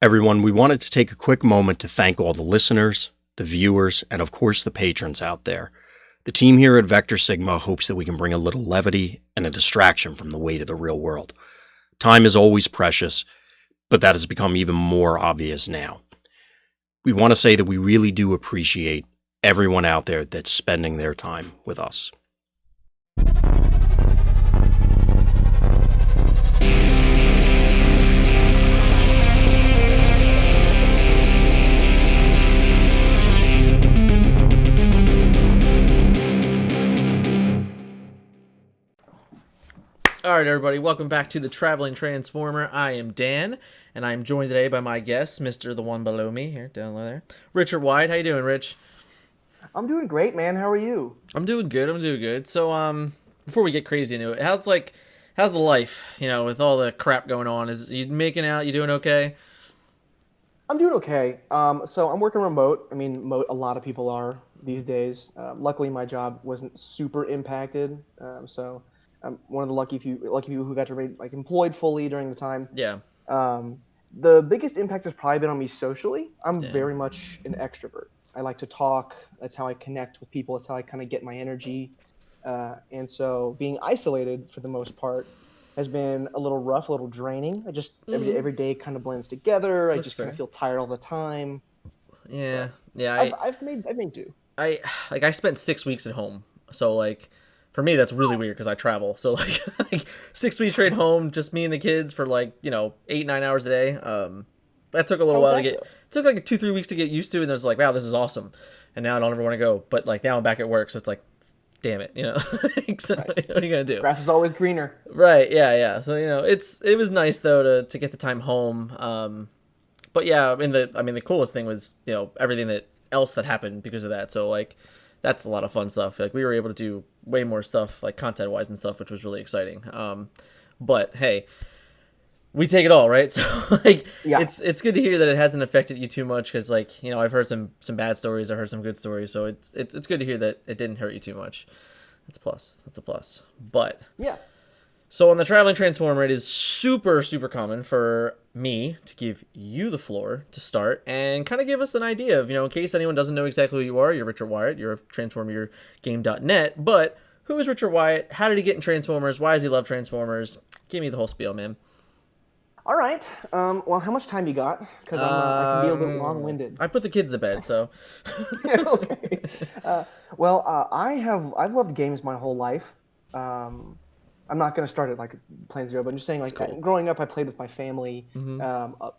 Everyone, we wanted to take a quick moment to thank all the listeners, the viewers, and of course the patrons out there. The team here at Vectorsigma hopes that we can bring a little levity and a distraction from the weight of the real world. Time is always precious, but that has become even more obvious now. We want to say that we really do appreciate everyone out there that's spending their time with us. Alright everybody, welcome back to the Traveling Transformer. I am Dan, and I'm joined today by my guest, Mr. the one below me, here, down there, Richard Wyatt. How you doing, Rich? I'm doing great, man. How are you? I'm doing good. So, before we get crazy into it, how's the life, with all the crap going on? Is you making out? You doing okay? I'm doing okay. So I'm working remote. I mean, a lot of people are these days. Luckily, my job wasn't super impacted. So I'm one of the lucky few who got to remain employed fully during the time. Yeah. The biggest impact has probably been on me socially. I'm Yeah. very much an extrovert. I like to talk. That's how I connect with people. That's how I kind of get my energy. And so being isolated for the most part has been a little rough, a little draining. I just every day kind of blends together. I That's just kind fair. of feel tired all the time. Yeah. I've made do. I spent 6 weeks at home, so for me that's really weird because I travel. So like 6 weeks straight home, just me and the kids for 8-9 hours a day. That took a little while to get. It took 2-3 weeks to get used to, and then it's like, wow, this is awesome. And now I don't ever want to go. But now I'm back at work, so it's like, damn it, So, Right. what are you gonna do? Grass is always greener. Right? Yeah. So it was nice though to get the time home. But yeah, the coolest thing was everything else that happened because of that. So that's a lot of fun stuff. We were able to do way more stuff content wise and stuff, which was really exciting. But hey, we take it all, right? So Yeah. it's good to hear that it hasn't affected you too much because I've heard some bad stories, I've heard some good stories, so it's good to hear that it didn't hurt you too much. That's a plus. But Yeah. so on the Traveling Transformer, it is super, super common for me to give you the floor to start and kind of give us an idea of, in case anyone doesn't know exactly who you are, you're Richard Wyatt, you're of TransformYourGame.net, but who is Richard Wyatt? How did he get in Transformers? Why does he love Transformers? Give me the whole spiel, man. All right. Well, how much time you got? Because I can be a little long-winded. I put the kids to bed, so. Okay. I've loved games my whole life. I'm not going to start at Plan Zero, but I'm just saying Cool. growing up, I played with my family,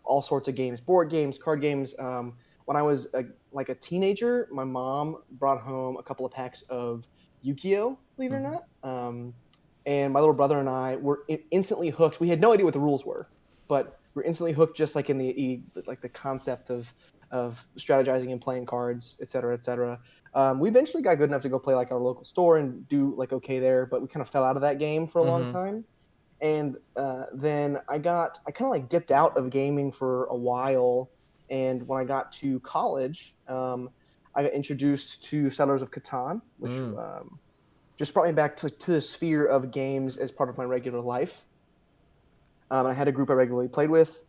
all sorts of games, board games, card games. When I was a teenager, my mom brought home a couple of packs of Yu-Gi-Oh, believe it or not. And my little brother and I were instantly hooked. We had no idea what the rules were, but we're instantly hooked just in the concept of strategizing and playing cards, et cetera, et cetera. We eventually got good enough to go play our local store and do okay there, but we kind of fell out of that game for a long time. And then I kind of dipped out of gaming for a while. And when I got to college, I got introduced to Settlers of Catan, which just brought me back to the sphere of games as part of my regular life. I had a group I regularly played with,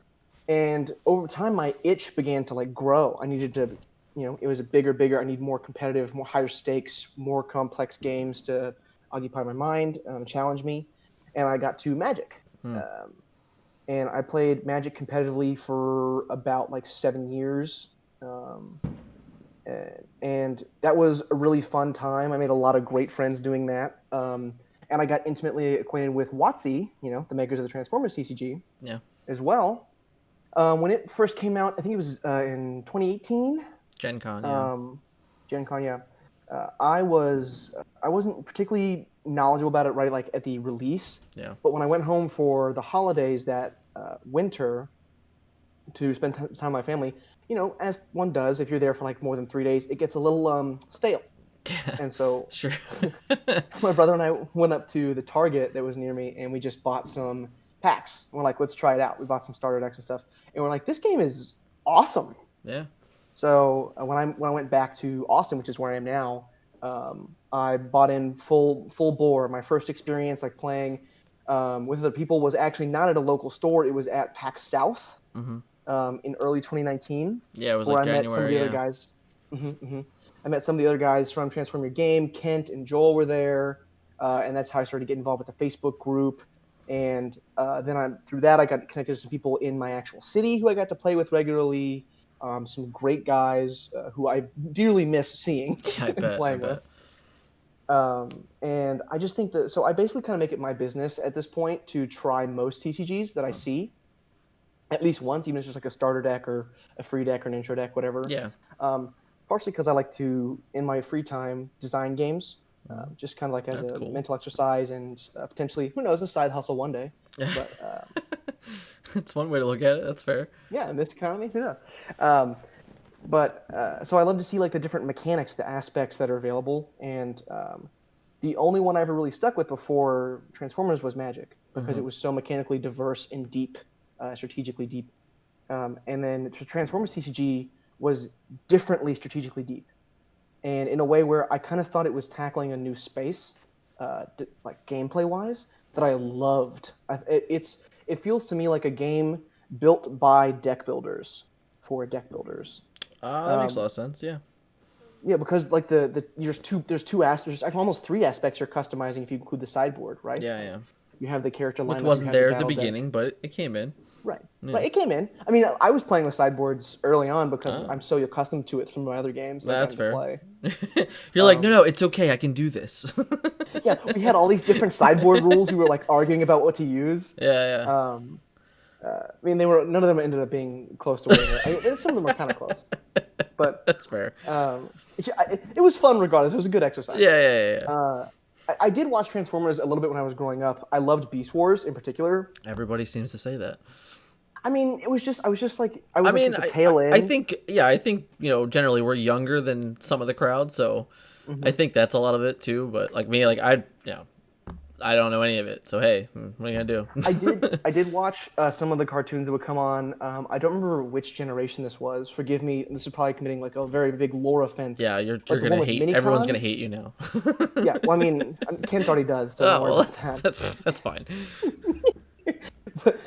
and over time my itch began to grow. I needed to, it was bigger. I need more competitive, more higher stakes, more complex games to occupy my mind, challenge me, and I got to Magic. And I played Magic competitively for about 7 years. And that was a really fun time. I made a lot of great friends doing that. And I got intimately acquainted with WotC, the makers of the Transformers TCG, as well. When it first came out, I think it was in 2018. Gen Con, yeah. Gen Con, yeah. I wasn't particularly knowledgeable about it right at the release. Yeah. But when I went home for the holidays that winter to spend time with my family, as one does, if you're there for more than 3 days, it gets a little stale. And so Sure. my brother and I went up to the Target that was near me, and we just bought some packs. We're like, let's try it out. We bought some starter decks and stuff, and we're like, this game is awesome. Yeah. So when I went back to Austin, which is where I am now, I bought in full bore. My first experience playing with other people was actually not at a local store. It was at PAX South. in early 2019. Yeah, it was where like I met some of the January. other guys. I met some of the other guys from Transform Your Game. Kent and Joel were there, and that's how I started to get involved with the Facebook group. And then through that, I got connected to some people in my actual city who I got to play with regularly. Some great guys who I dearly miss seeing I and bet. playing with. And I just think that, so I basically kind of make it my business at this point to try most TCGs that I see at least once, even if it's just like a starter deck or a free deck or an intro deck, whatever. Yeah. Partially because I like to, in my free time, design games, just kind of like as That's a cool. mental exercise and potentially, who knows, a side hustle one day. But That's one way to look at it. That's fair. yeah, in this economy, who knows? So I love to see like the different mechanics, the aspects that are available, and the only one I ever really stuck with before Transformers was Magic, because it was so mechanically diverse and deep, strategically deep. And then Transformers TCG was differently strategically deep, and in a way where I kind of thought it was tackling a new space, like gameplay wise, that I loved. It feels to me like a game built by deck builders for deck builders. That makes a lot of sense. Yeah. Yeah, because like there's two aspects, almost three aspects you're customizing if you include the sideboard, right? Yeah, yeah. You have the character lineup, Which wasn't you have there at the battle deck. beginning, but it came in. Right. Yeah. Right. It came in. I mean, I was playing with sideboards early on because I'm so accustomed to it from my other games. That That's I fair. play. You're like, no, it's okay. I can do this. Yeah, we had all these different sideboard rules. We were like arguing about what to use. Yeah, yeah. I mean, none of them ended up being close to winning it. I mean, some of them were kind of close, but That's fair. it was fun regardless. It was a good exercise. Yeah. I did watch Transformers a little bit when I was growing up. I loved Beast Wars in particular. Everybody seems to say that. I mean, I was just like at the tail end. I think generally we're younger than some of the crowd, so I think that's a lot of it too. But like me, like I don't know any of it, so hey, what are you gonna do? I did watch some of the cartoons that would come on. I don't remember which generation this was. Forgive me. This is probably committing like a very big lore offense. Yeah, you're But the gonna one with hate. Everyone's Minicons? gonna hate you now. Yeah. Well, I mean, Kent already does. So don't worry well, about that. that's fine. But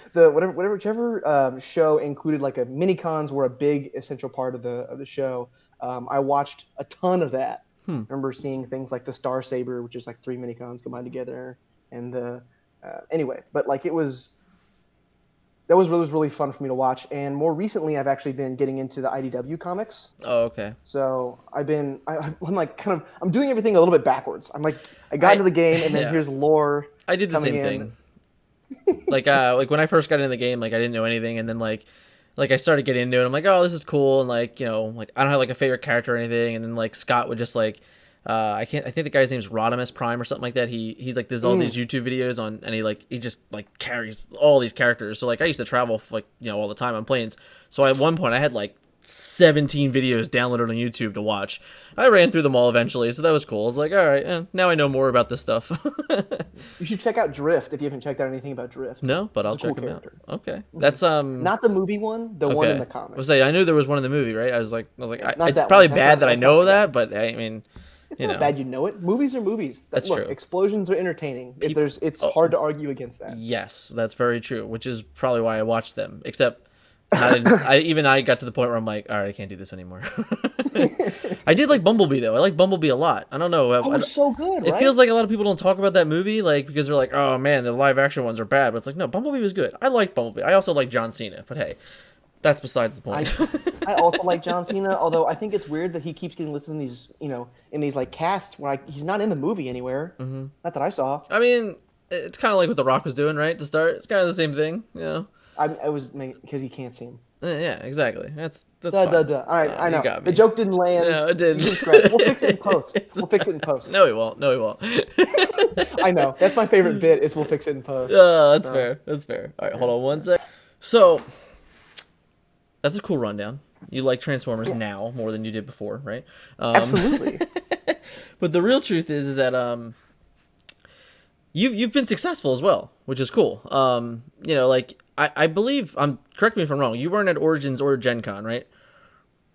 whichever show included like a minicons were a big essential part of the show. I watched a ton of that. I remember seeing things like the Star Saber, which is like 3 minicons combined together, and anyway. But like that was really fun for me to watch. And more recently, I've actually been getting into the IDW comics. Oh, okay. So I'm like I'm doing everything a little bit backwards. I'm like I got into the game and then here's lore. I did the same thing. like when I first got into the game, like I didn't know anything, and then like I started getting into it. I'm like, oh, this is cool, and like like I don't have like a favorite character or anything, and then like Scott would just like. I think the guy's name's Rodimus Prime or something like that. He's like there's all these YouTube videos on, and he just like carries all these characters. So like I used to travel like all the time on planes. So at one point I had like 17 videos downloaded on YouTube to watch. I ran through them all eventually, so that was cool. I was like, all right, now I know more about this stuff. You should check out Drift if you haven't checked out anything about Drift. No, but I'll check him out. Okay, that's not the movie one, the one in the comics. I knew there was one in the movie, right? I was like, it's that probably one. bad that I know that, but I mean. It's not bad you know it. Movies are movies. That's true. Explosions are entertaining. It's hard to argue against that. Yes, that's very true, which is probably why I watched them. Except I got to the point where I'm like, all right, I can't do this anymore. I did like Bumblebee, though. I like Bumblebee a lot. I don't know. Oh, it's so good, right? It feels like a lot of people don't talk about that movie, like, because they're like, oh, man, the live-action ones are bad. But it's like, no, Bumblebee was good. I like Bumblebee. I also like John Cena, but hey. That's besides the point. I also like John Cena, although I think it's weird that he keeps getting listed in these, in these like casts where he's not in the movie anywhere. Mm-hmm. Not that I saw. I mean, it's kind of like what The Rock was doing, right? To start, it's kind of the same thing, I was because he can't see him. Yeah, exactly. That's fine. All right, I know. Got me. The joke didn't land. No, it didn't. We'll fix it in post. No, he won't. I know. That's my favorite bit. Is we'll fix it in post. That's fair. That's fair. All right, hold on one sec. So. That's a cool rundown. You like Transformers now more than you did before, right? Absolutely. But the real truth is that you've been successful as well, which is cool. Like I believe correct me if I'm wrong. You weren't at Origins or Gen Con, right?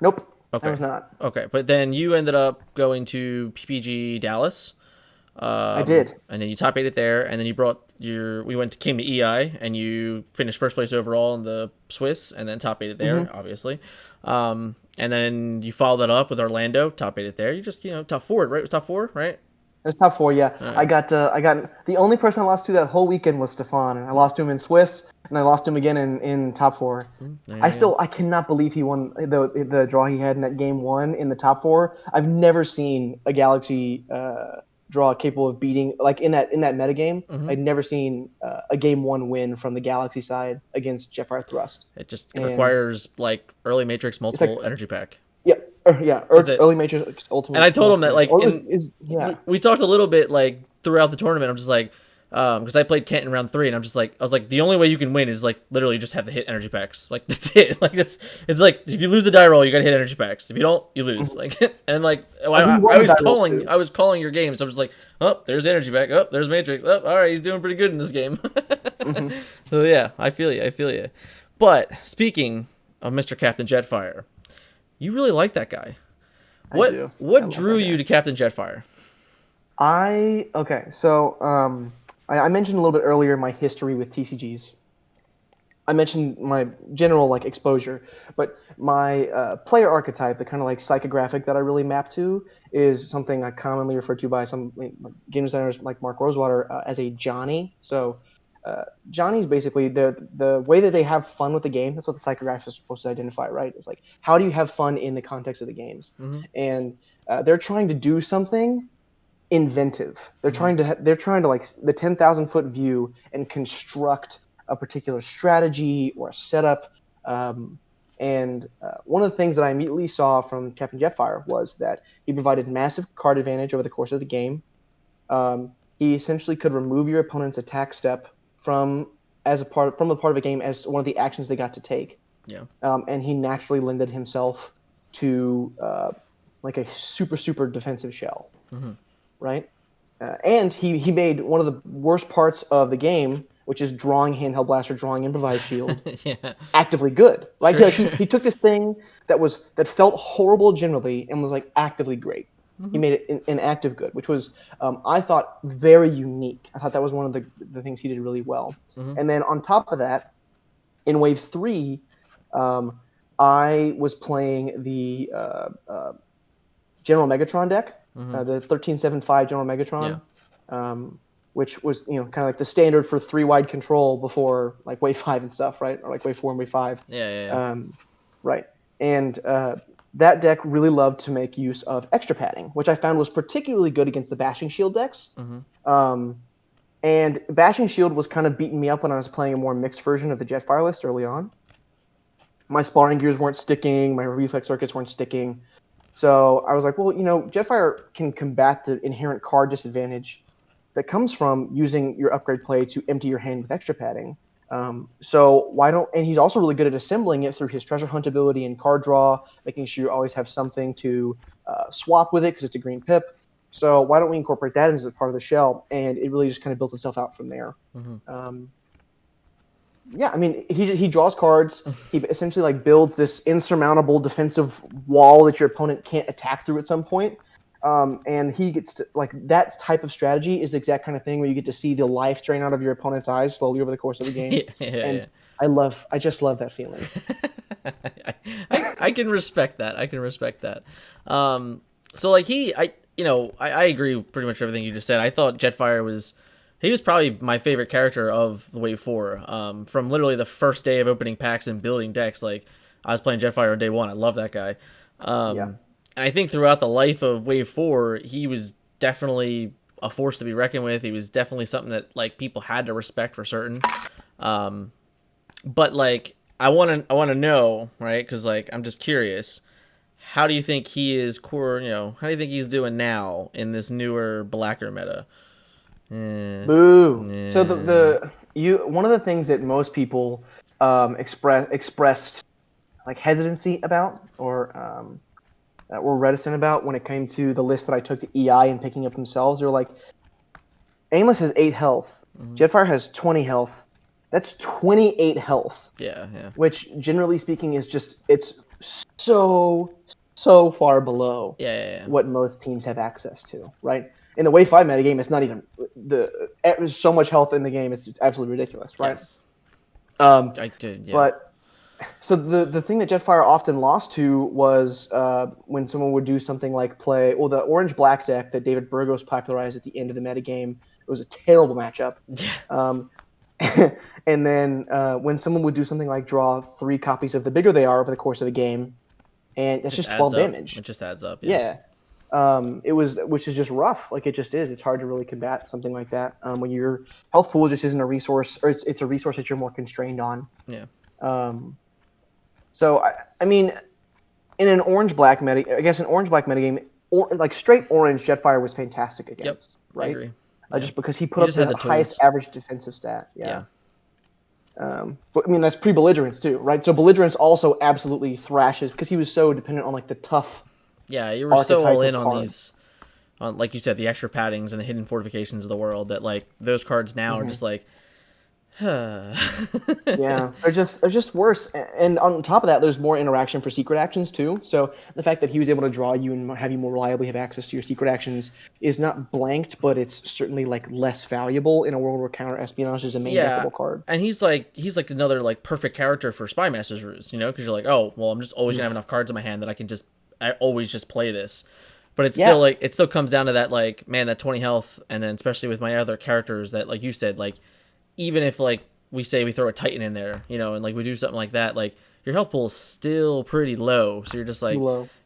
Nope. Okay. I was not. Okay, but then you ended up going to PPG Dallas. I did. And then you top 8 it there, and then you brought came to EI, and you finished first place overall in the Swiss, and then top 8 it there, obviously. And then you followed that up with Orlando, top 8 it there. You just top 4, right? It was top 4, right? It was top 4, yeah. I got the only person I lost to that whole weekend was Stefan, and I lost to him in Swiss, and I lost to him again in top 4. I cannot believe he won the draw he had in that game 1 in the top 4. I've never seen a Galaxy draw capable of beating, like in that metagame. I'd never seen a game 1 win from the Galaxy side against Jetfire Thrust. It requires like early Matrix multiple energy pack. Yeah, early Matrix Ultimate. And I told him that we talked a little bit like throughout the tournament. I'm just like, because I played Catan in round 3, and I was like, the only way you can win is like literally just have to hit energy packs. Like that's it. Like it's like if you lose the die roll, you gotta hit energy packs. If you don't, you lose. Like and like I was calling your game, so I'm just like, oh, there's energy pack. Oh, there's Matrix. Oh, all right, he's doing pretty good in this game. So yeah, I feel you. But speaking of Mr. Captain Jetfire. You really like that guy. What drew you to Captain Jetfire? I mentioned a little bit earlier my history with TCGs. I mentioned my general like exposure, but my player archetype, the kind of like psychographic that I really map to, is something I commonly refer to by some game designers like Mark Rosewater as a Johnny. So Johnny's basically the way that they have fun with the game. That's what the psychograph is supposed to identify, right? It's like, how do you have fun in the context of the games? And they're trying to do something inventive. They're trying to like the 10,000 foot view and construct a particular strategy or a setup. And one of the things that I immediately saw from Captain Jetfire was that he provided massive card advantage over the course of the game. He essentially could remove your opponent's attack step from the part of a game as one of the actions they got to take. Yeah. And he naturally lended himself to like a super defensive shell, right? And he made one of the worst parts of the game, which is drawing handheld blaster, drawing improvised shield, actively good. Like he took this thing that felt horrible generally and was like actively great. He made it an active good, which was, I thought, very unique. I thought that was one of the things he did really well. And then on top of that, in Wave 3, I was playing the General Megatron deck, the 1375 General Megatron, which was kind of like the standard for 3-wide control before like Wave 5 and stuff, right? Or like Wave 4 and Wave 5. Right. And that deck really loved to make use of extra padding, which I found was particularly good against the Bashing Shield decks. And Bashing Shield was kind of beating me up when I was playing a more mixed version of the Jetfire list early on. My sparring gears weren't sticking, my reflex circuits weren't sticking. So I was like, well, Jetfire can combat the inherent card disadvantage that comes from using your upgrade play to empty your hand with extra padding. So why don't, and he's also really good at assembling it through his treasure hunt ability and card draw, making sure you always have something to swap with it because it's a green pip. So why don't we incorporate that as a part of the shell? And it really just kind of built itself out from there. Yeah, I mean, he draws cards. He essentially like builds this insurmountable defensive wall that your opponent can't attack through at some point. And he gets to, like, that type of strategy is the exact kind of thing where you get to see the life drain out of your opponent's eyes slowly over the course of the game. I just love that feeling. I can respect that. So like I agree with pretty much everything you just said. I thought Jetfire was probably my favorite character of the Wave 4. From literally the first day of opening packs and building decks, like I was playing Jetfire on day 1. I love that guy. And I think throughout the life of Wave 4, he was definitely a force to be reckoned with. He was definitely something that like people had to respect for certain. But like I want to know, right? Because like I'm just curious. How do you think he is core? How do you think he's doing now in this newer blacker meta? Boo. So one of the things that most people expressed like hesitancy about or were reticent about when it came to the list that I took to EI and picking up themselves, they were like, Aimless has 8 health, Jetfire has 20 health. That's 28 health. Yeah. Which generally speaking is just it's so far below what most teams have access to, right? in the Wave 5 metagame, it's not even there's so much health in the game. It's absolutely ridiculous, right? Yes. I could, yeah. But so the thing that Jetfire often lost to was when someone would do something like play the orange black deck that David Burgos popularized at the end of the metagame. It was a terrible matchup. And then when someone would do something like draw 3 copies of the bigger they are over the course of a game, and that's just 12 damage. It just adds up. Yeah. Which is just rough. Like, it just is. It's hard to really combat something like that when your health pool just isn't a resource, or it's a resource that you're more constrained on. Yeah. So I mean, in an orange-black metagame, like straight orange, Jetfire was fantastic against. Yep. Right. I agree. Just because he put up the highest average defensive stat. Yeah. But I mean, that's pre-belligerence too, right? So belligerence also absolutely thrashes because he was so dependent on like the tough. Yeah, you were so all in on these, on like you said, the extra paddings and the hidden fortifications of the world that like those cards now are just like, yeah, they're just worse. And on top of that, there's more interaction for secret actions too. So the fact that he was able to draw you and have you more reliably have access to your secret actions is not blanked, but it's certainly like less valuable in a world where counter espionage is a main deckable card. And he's like another like perfect character for Spy Master's Ruse, you know, because you're like, oh well, I'm just always gonna have enough cards in my hand that I always just play this. But it's still like, it still comes down to that, like, man, that 20 health, and then especially with my other characters that, like you said, like, even if, like, we say we throw a Titan in there, you know, and, like, we do something like that, like, your health pool is still pretty low, so you're just, like,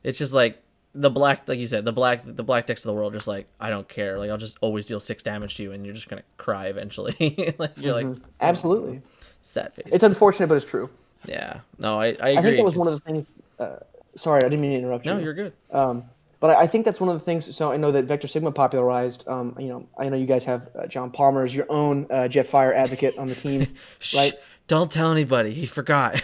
it's just, like, the black, like you said, the black decks of the world, just, like, I don't care, like, I'll just always deal 6 damage to you, and you're just gonna cry eventually. Like, you're like... Absolutely. Sad face. It's unfortunate, but it's true. Yeah. No, I agree. I think that was one of the things... sorry, I didn't mean to interrupt you. No, you're good. But I think that's one of the things. So I know that Vectorsigma popularized. You know, I know you guys have John Palmer as your own Jetfire advocate on the team, right? Don't tell anybody. He forgot.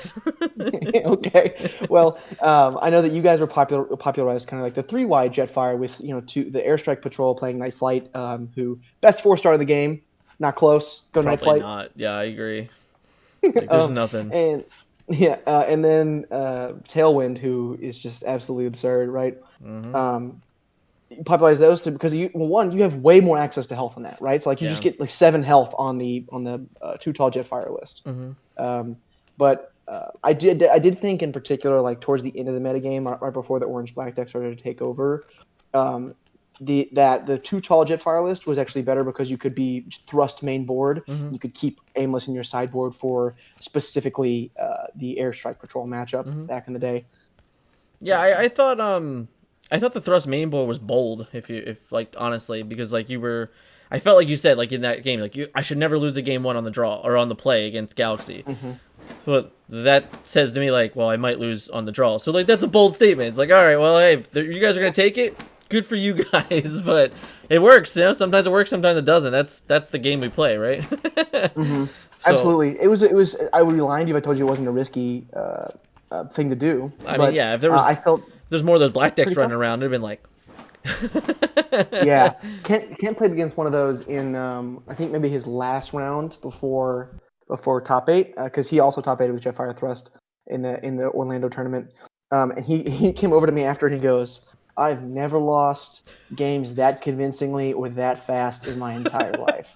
Okay. Well, I know that you guys were popularized kind of like the 3-wide Jetfire with, you know, the Airstrike Patrol playing Night Flight, who best 4-star of the game, not close. Go Night Flight. Probably not. Yeah, I agree. Like, there's nothing. And and then Tailwind, who is just absolutely absurd, right? Popularize those two because you have way more access to health on that, right? So like you just get like 7 health on the Too Tall Jetfire list. But I did think in particular, like towards the end of the metagame, right before the orange black deck started to take over, the Too Tall Jetfire list was actually better because you could be thrust main board. You could keep aimless in your sideboard for specifically the Airstrike Patrol matchup back in the day. Yeah, I thought the thrust main board was bold. If like honestly, because like I felt like you said like in that game, like I should never lose a game 1 on the draw or on the play against Galaxy. But that says to me like, well, I might lose on the draw. So like that's a bold statement. It's like, all right, well, hey, you guys are gonna take it. Good for you guys, but it works. You know, sometimes it works, sometimes it doesn't. That's the game we play, right? Absolutely. It was. I would be lying to you if I told you it wasn't a risky thing to do. I mean, yeah. If there was, I felt there's more of those black decks running around. It'd been like, yeah. Kent played against one of those in I think maybe his last round before top 8 because he also top 8 with Jetfire Thrust in the Orlando tournament. And he came over to me after and he goes, I've never lost games that convincingly or that fast in my entire life.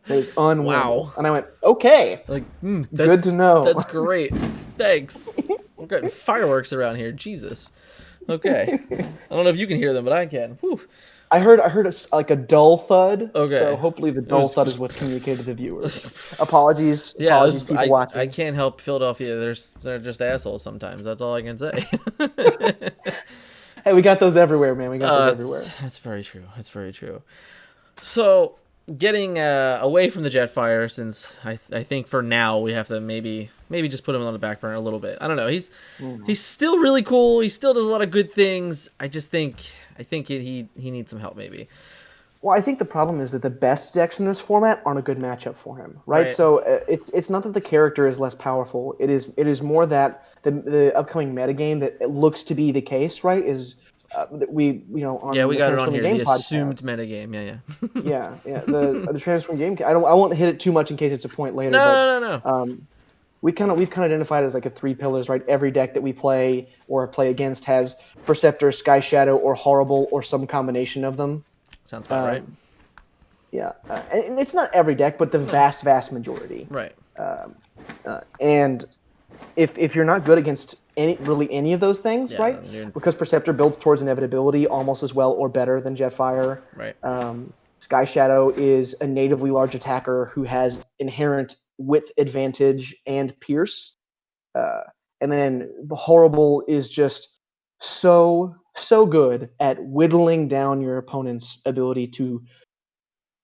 It was unwinnable. Wow. And I went, okay. Like, good to know. That's great. Thanks. We're getting fireworks around here. Jesus. Okay. I don't know if you can hear them, but I can. Whew. I heard like a dull thud. Okay. So hopefully the dull thud is what's communicated to the viewers. Apologies. Yeah, apologies, people watching. I can't help Philadelphia. They're just assholes sometimes. That's all I can say. Hey, we got those everywhere, man. We got those everywhere. That's very true. That's very true. So, getting away from the Jetfire, since I think for now we have to maybe just put him on the back burner a little bit. I don't know. He's still really cool. He still does a lot of good things. I think he needs some help maybe. Well, I think the problem is that the best decks in this format aren't a good matchup for him, right? So it's not that the character is less powerful. It is more that the upcoming metagame that it looks to be the case, right? Is that we we got it on here. The assumed metagame, yeah. The Transform Game. I won't hit it too much in case it's a point later. No. We've kind of identified it as like a 3 pillars, right? Every deck that we play or play against has Perceptor, Sky Shadow, or Horrible, or some combination of them. Sounds about right. Yeah, and it's not every deck, but the vast majority. Right. And if you're not good against any of those things, right? Because Perceptor builds towards inevitability almost as well or better than Jetfire. Right. Sky Shadow is a natively large attacker who has inherent width advantage and pierce. And then the Horrible is just so good at whittling down your opponent's ability to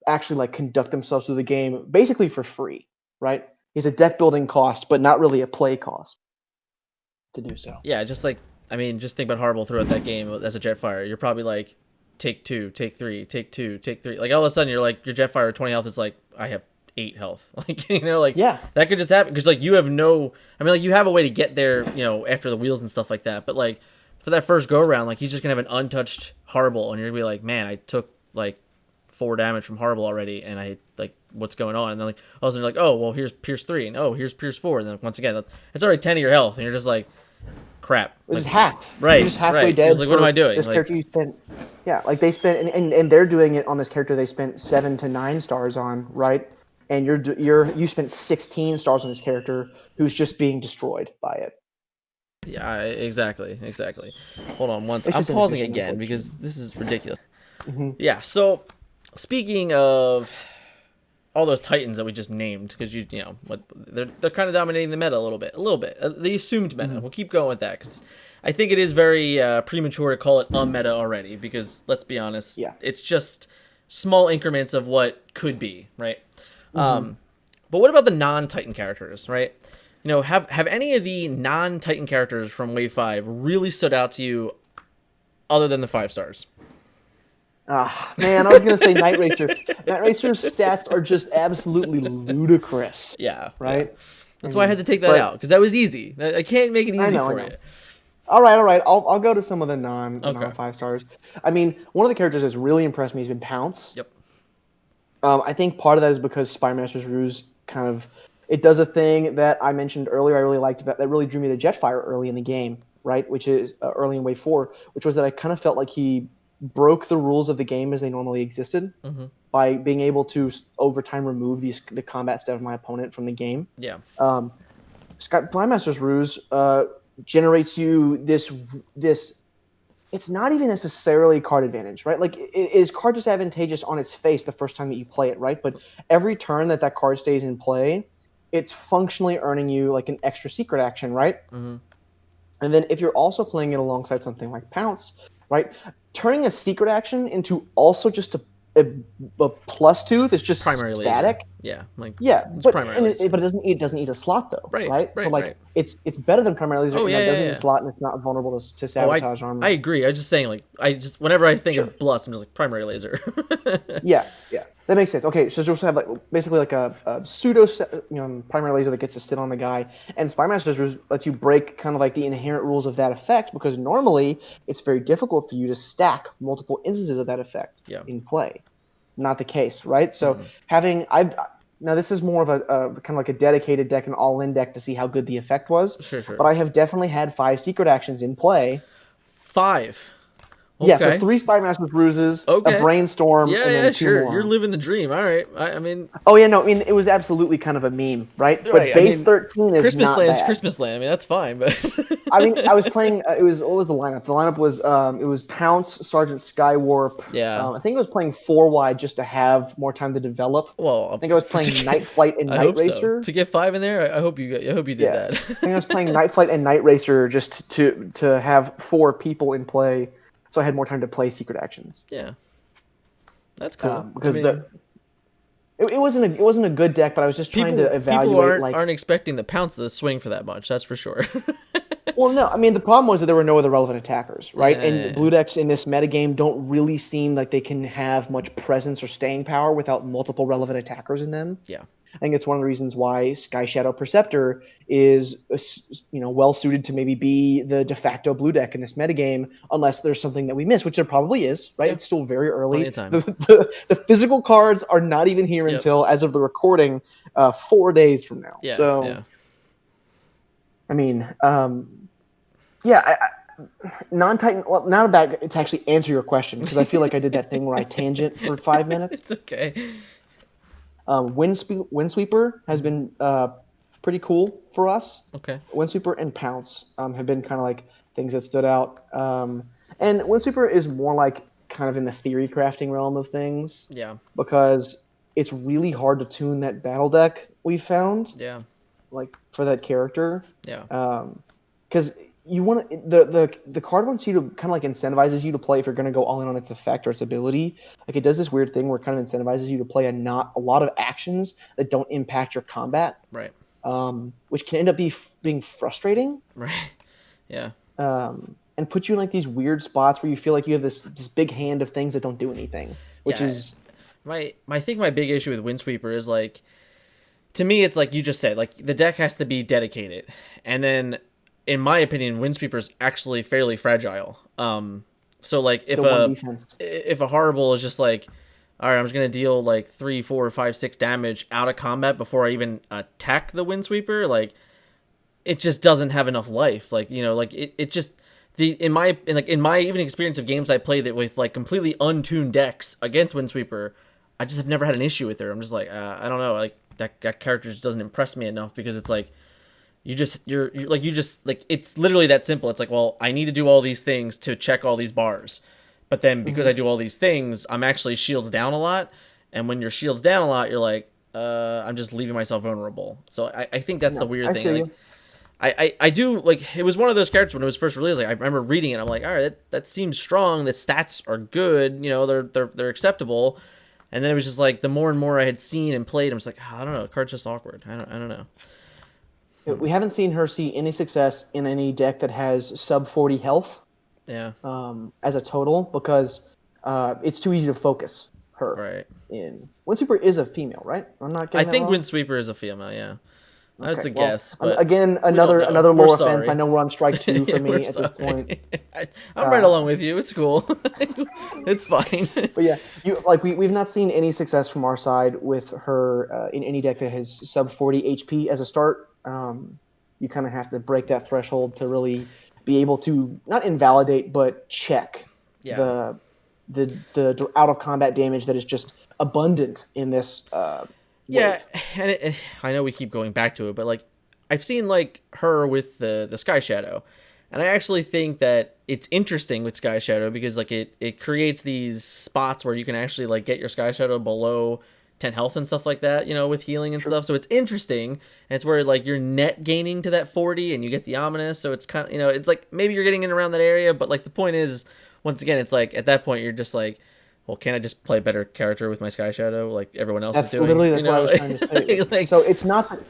actually like conduct themselves through the game basically for free, right? He's a deck building cost, but not really a play cost to do so. Yeah, just think about Horrible throughout that game as a Jetfire. You're probably like, take 2, take 3, take 2, take 3. Like all of a sudden you're like, your Jetfire 20 health is like, I have 8 health. Like, that could just happen because like you have you have a way to get there, after the wheels and stuff like that. But like for that first go around, like he's just gonna have an untouched Horrible, and you're gonna be like, man, I took like 4 damage from Horrible already, and I like, what's going on? And then like all of a sudden you're like, oh well, here's Pierce 3, and oh here's Pierce 4, and then once again it's already 10 of your health, and you're just like, crap. This is half. Right. You're just halfway dead. It's like, what am I doing? This character you spent, like they spent, and they're doing it on this character they spent 7 to 9 stars on, right? And you spent 16 stars on this character who's just being destroyed by it. Yeah, exactly. Hold on once. I'm pausing again because this is ridiculous. Mm-hmm. Yeah. So speaking of all those Titans that we just named, because they're kind of dominating the meta a little bit, the assumed meta. Mm-hmm. We'll keep going with that because I think it is very premature to call it a meta already, because let's be honest, it's just small increments of what could be, right? Mm-hmm. But what about the non-Titan characters, right? Have any of the non-Titan characters from Wave 5 really stood out to you other than the 5 stars? Man, I was going to say Night Racer. Night Racer's stats are just absolutely ludicrous. Yeah. Right? That's why I had to take that out, because that was easy. I can't make it easy for you. All right. I'll go to some of the non-5 stars. I mean, one of the characters that's really impressed me has been Pounce. Yep. I think part of that is because Spymaster's Ruse it does a thing that I mentioned earlier I really liked about that really drew me to Jetfire early in the game, right? Which is early in Wave 4, which was that I kind of felt like he broke the rules of the game as they normally existed by being able to over time remove the combat step of my opponent from the game. Yeah. Spymaster's Ruse generates you this it's not even necessarily card advantage, right? Like, it is card disadvantageous on its face the first time that you play it, right? But every turn that card stays in play, it's functionally earning you like an extra secret action, right? Mm-hmm. And then if you're also playing it alongside something like Pounce, right? Turning a secret action into also just a +2 that's just primary static. Laser. Yeah, but it doesn't eat a slot though, right? So it's better than primary laser. It doesn't eat a slot, and it's not vulnerable to sabotage armor. I agree. I'm just saying, whenever I think of Blust, I'm just like primary laser. yeah, that makes sense. Okay, so you also have basically a pseudo primary laser that gets to sit on the guy, and Spymaster's lets you break kind of like the inherent rules of that effect, because normally it's very difficult for you to stack multiple instances of that effect in play. Not the case, right? So now this is more of a kind of like a dedicated deck, an all-in deck to see how good the effect was. Sure. But I have definitely had 5 secret actions in play. 5. Okay. Yeah, so 3 Spymaster's Ruses, a Brainstorm, and then 2 more. You're living the dream. All right. I mean... Oh, yeah, no, it was absolutely kind of a meme, right? But base 13 is Christmas not Land's bad. Christmas Land. I mean, that's fine, but... I mean, I was playing... what was the lineup? The lineup was it was Pounce, Sergeant Skywarp. Yeah. I think I was playing 4-wide just to have more time to develop. Well, I think I was playing Night Flight and Night Racer. So. To get 5 in there, I hope you did that. I think I was playing Night Flight and Night Racer just to have 4 people in play, so I had more time to play secret actions. Yeah, that's cool. Because it wasn't a good deck, but I was just trying to evaluate. People aren't expecting the Pounce to swing for that much. That's for sure. Well, no, I mean the problem was that there were no other relevant attackers, right? And blue decks in this metagame don't really seem like they can have much presence or staying power without multiple relevant attackers in them. Yeah. I think it's one of the reasons why Sky Shadow Perceptor is, well suited to maybe be the de facto blue deck in this metagame, unless there's something that we miss, which there probably is, right? Yeah. It's still very early. The physical cards are not even here until, as of the recording, 4 days from now. Yeah. So, I mean, non-Titan. Well, now that to actually answer your question, because I feel like I did that thing where I tangent for 5 minutes. It's okay. Windsweeper has been pretty cool for us. Okay. Windsweeper and Pounce have been kind of like things that stood out. And Windsweeper is more like kind of in the theory crafting realm of things. Yeah. Because it's really hard to tune that battle deck we found. Yeah. Like for that character. Yeah. Because you want the card wants you to kind of like incentivizes you to play if you're going to go all in on its effect or its ability. Like it does this weird thing where it kind of incentivizes you to play a lot of actions that don't impact your combat. Right. Which can end up being frustrating. Right. Yeah. And put you in like these weird spots where you feel like you have this big hand of things that don't do anything. Which is I think my big issue with Windsweeper is like, to me it's like you just said, like the deck has to be dedicated, and then in my opinion, Windsweeper's actually fairly fragile. So like if a Horrible is just like, all right, I'm just gonna deal like 3, 4, 5, 6 damage out of combat before I even attack the Windsweeper, like it just doesn't have enough life. Like, you know, like it just in my even experience of games I played it with like completely untuned decks against Windsweeper, I just have never had an issue with her. I'm just like, I don't know, like that character just doesn't impress me enough, because it's like you're like it's literally that simple. It's like, well, I need to do all these things to check all these bars, but then because I do all these things, I'm actually shields down a lot, and when your shields down a lot, you're like, I'm just leaving myself vulnerable. So I think that's the weird thing. Like I do, like, it was one of those characters when it was first released, like I remember reading it, I'm like, all right, that seems strong, the stats are good, you know, they're acceptable. And then it was just like the more and more I had seen and played, I'm just like, I don't know, the card's just awkward. I don't know. We haven't seen her see any success in any deck that has sub 40 health. Yeah. As a total, because it's too easy to focus her. Right. In Windsweeper is a female, right? I'm not getting I think that wrong? Windsweeper is a female, yeah. Okay, That's a guess. But again, another low offense. I know we're on strike 2 for me at this point. I'm right along with you. It's cool. It's fine. But yeah, we've not seen any success from our side with her in any deck that has sub 40 HP as a start. You kind of have to break that threshold to really be able to not invalidate but check the out of combat damage that is just abundant in this. Yeah, and I know we keep going back to it, but like I've seen like her with the Sky Shadow, and I actually think that it's interesting with Sky Shadow because like it creates these spots where you can actually like get your Sky Shadow below 10 health and stuff like that, you know, with healing and stuff. So it's interesting, and it's where like you're net gaining to that 40 and you get the ominous. So it's kind of, you know, it's like maybe you're getting in around that area, but like the point is, once again, it's like at that point you're just like, well, can't I just play a better character with my Sky Shadow like everyone else is doing? That's what I was trying to say. Like, so it's not.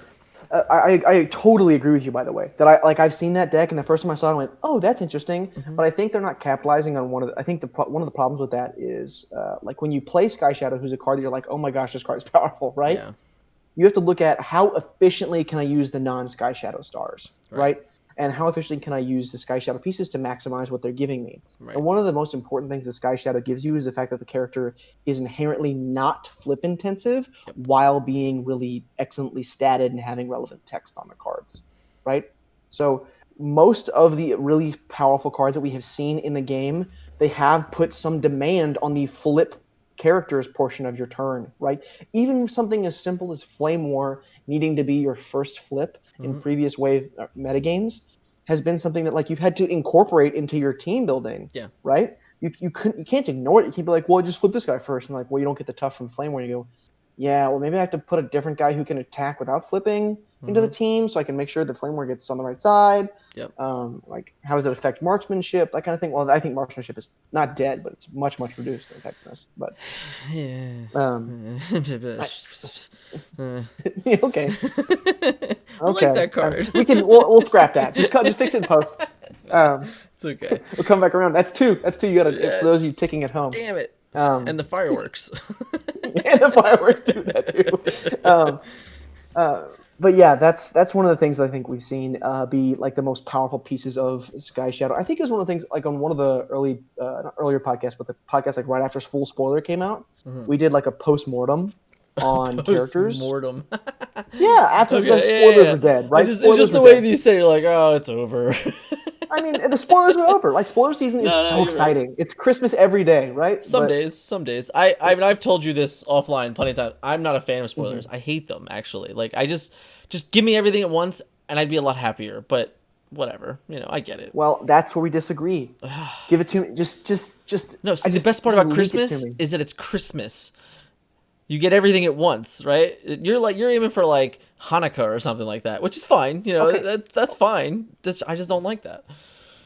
I totally agree with you, by the way. That I've seen that deck, and the first time I saw it, I went, "Oh, that's interesting." Mm-hmm. But I think they're not capitalizing on one of the problems with that is like when you play Sky Shadow, who's a card that you're like, "Oh my gosh, this card is powerful," right? Yeah. You have to look at how efficiently can I use the non-Sky Shadow stars, right? And how efficiently can I use the Sky Shadow pieces to maximize what they're giving me? Right. And one of the most important things the Sky Shadow gives you is the fact that the character is inherently not flip intensive while being really excellently statted and having relevant text on the cards, right? So most of the really powerful cards that we have seen in the game, they have put some demand on the flip characters portion of your turn, right? Even something as simple as Flame War needing to be your first flip in previous wave metagames has been something that like you've had to incorporate into your team building. Yeah. Right? You can't ignore it. You can't be like, well, just flip this guy first, and like, well, you don't get the tough from Flame War. You go, yeah, well, maybe I have to put a different guy who can attack without flipping into the team, so I can make sure the Flame War gets on the right side. Yep. Like, how does it affect marksmanship? That kind of thing. Well, I think marksmanship is not dead, but it's much reduced in effectiveness. But okay. I like that card. We'll scrap that. Just fix it in post. It's okay. We'll come back around. That's two. You got to for those of you ticking at home. Damn it. And the fireworks. And the fireworks do that too. But yeah, that's one of the things that I think we've seen be like the most powerful pieces of Sky Shadow. I think it was one of the things like on one of the earlier podcasts, but the podcast like right after Full Spoiler came out, we did like a post-mortem on characters. Post-mortem. Yeah, after the spoilers were dead, right? It's just the way you say it, you're like, oh, it's over. I mean, the spoilers are over. Like, spoiler season is so you're exciting. Right. It's Christmas every day, right? Some days. I mean, I've told you this offline plenty of times. I'm not a fan of spoilers. I hate them, actually. Like, I just give me everything at once, and I'd be a lot happier. But whatever, I get it. Well, that's where we disagree. Give it to me. Just. No, see, the best part about Christmas is that it's Christmas. You get everything at once, right? You're aiming for like Hanukkah or something like that, which is fine. Okay. That's fine. I just don't like that.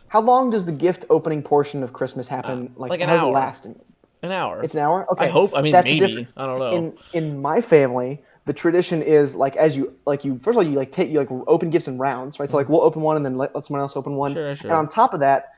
How long does the gift opening portion of Christmas happen? Like an hour. Does it last? An hour. It's an hour. Okay. I hope. I mean, that's maybe. I don't know. In my family, the tradition is like first of all you open gifts in rounds, right? So like we'll open one and then let someone else open one. Sure. And on top of that,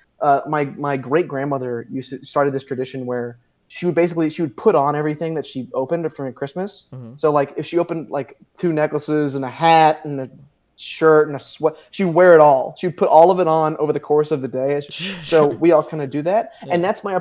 my great grandmother started this tradition where she would put on everything that she opened for Christmas. So like if she opened like 2 necklaces and a hat and a shirt and a sweat, she'd wear it all. She'd put all of it on over the course of the day. So we all kind of do that, and that's my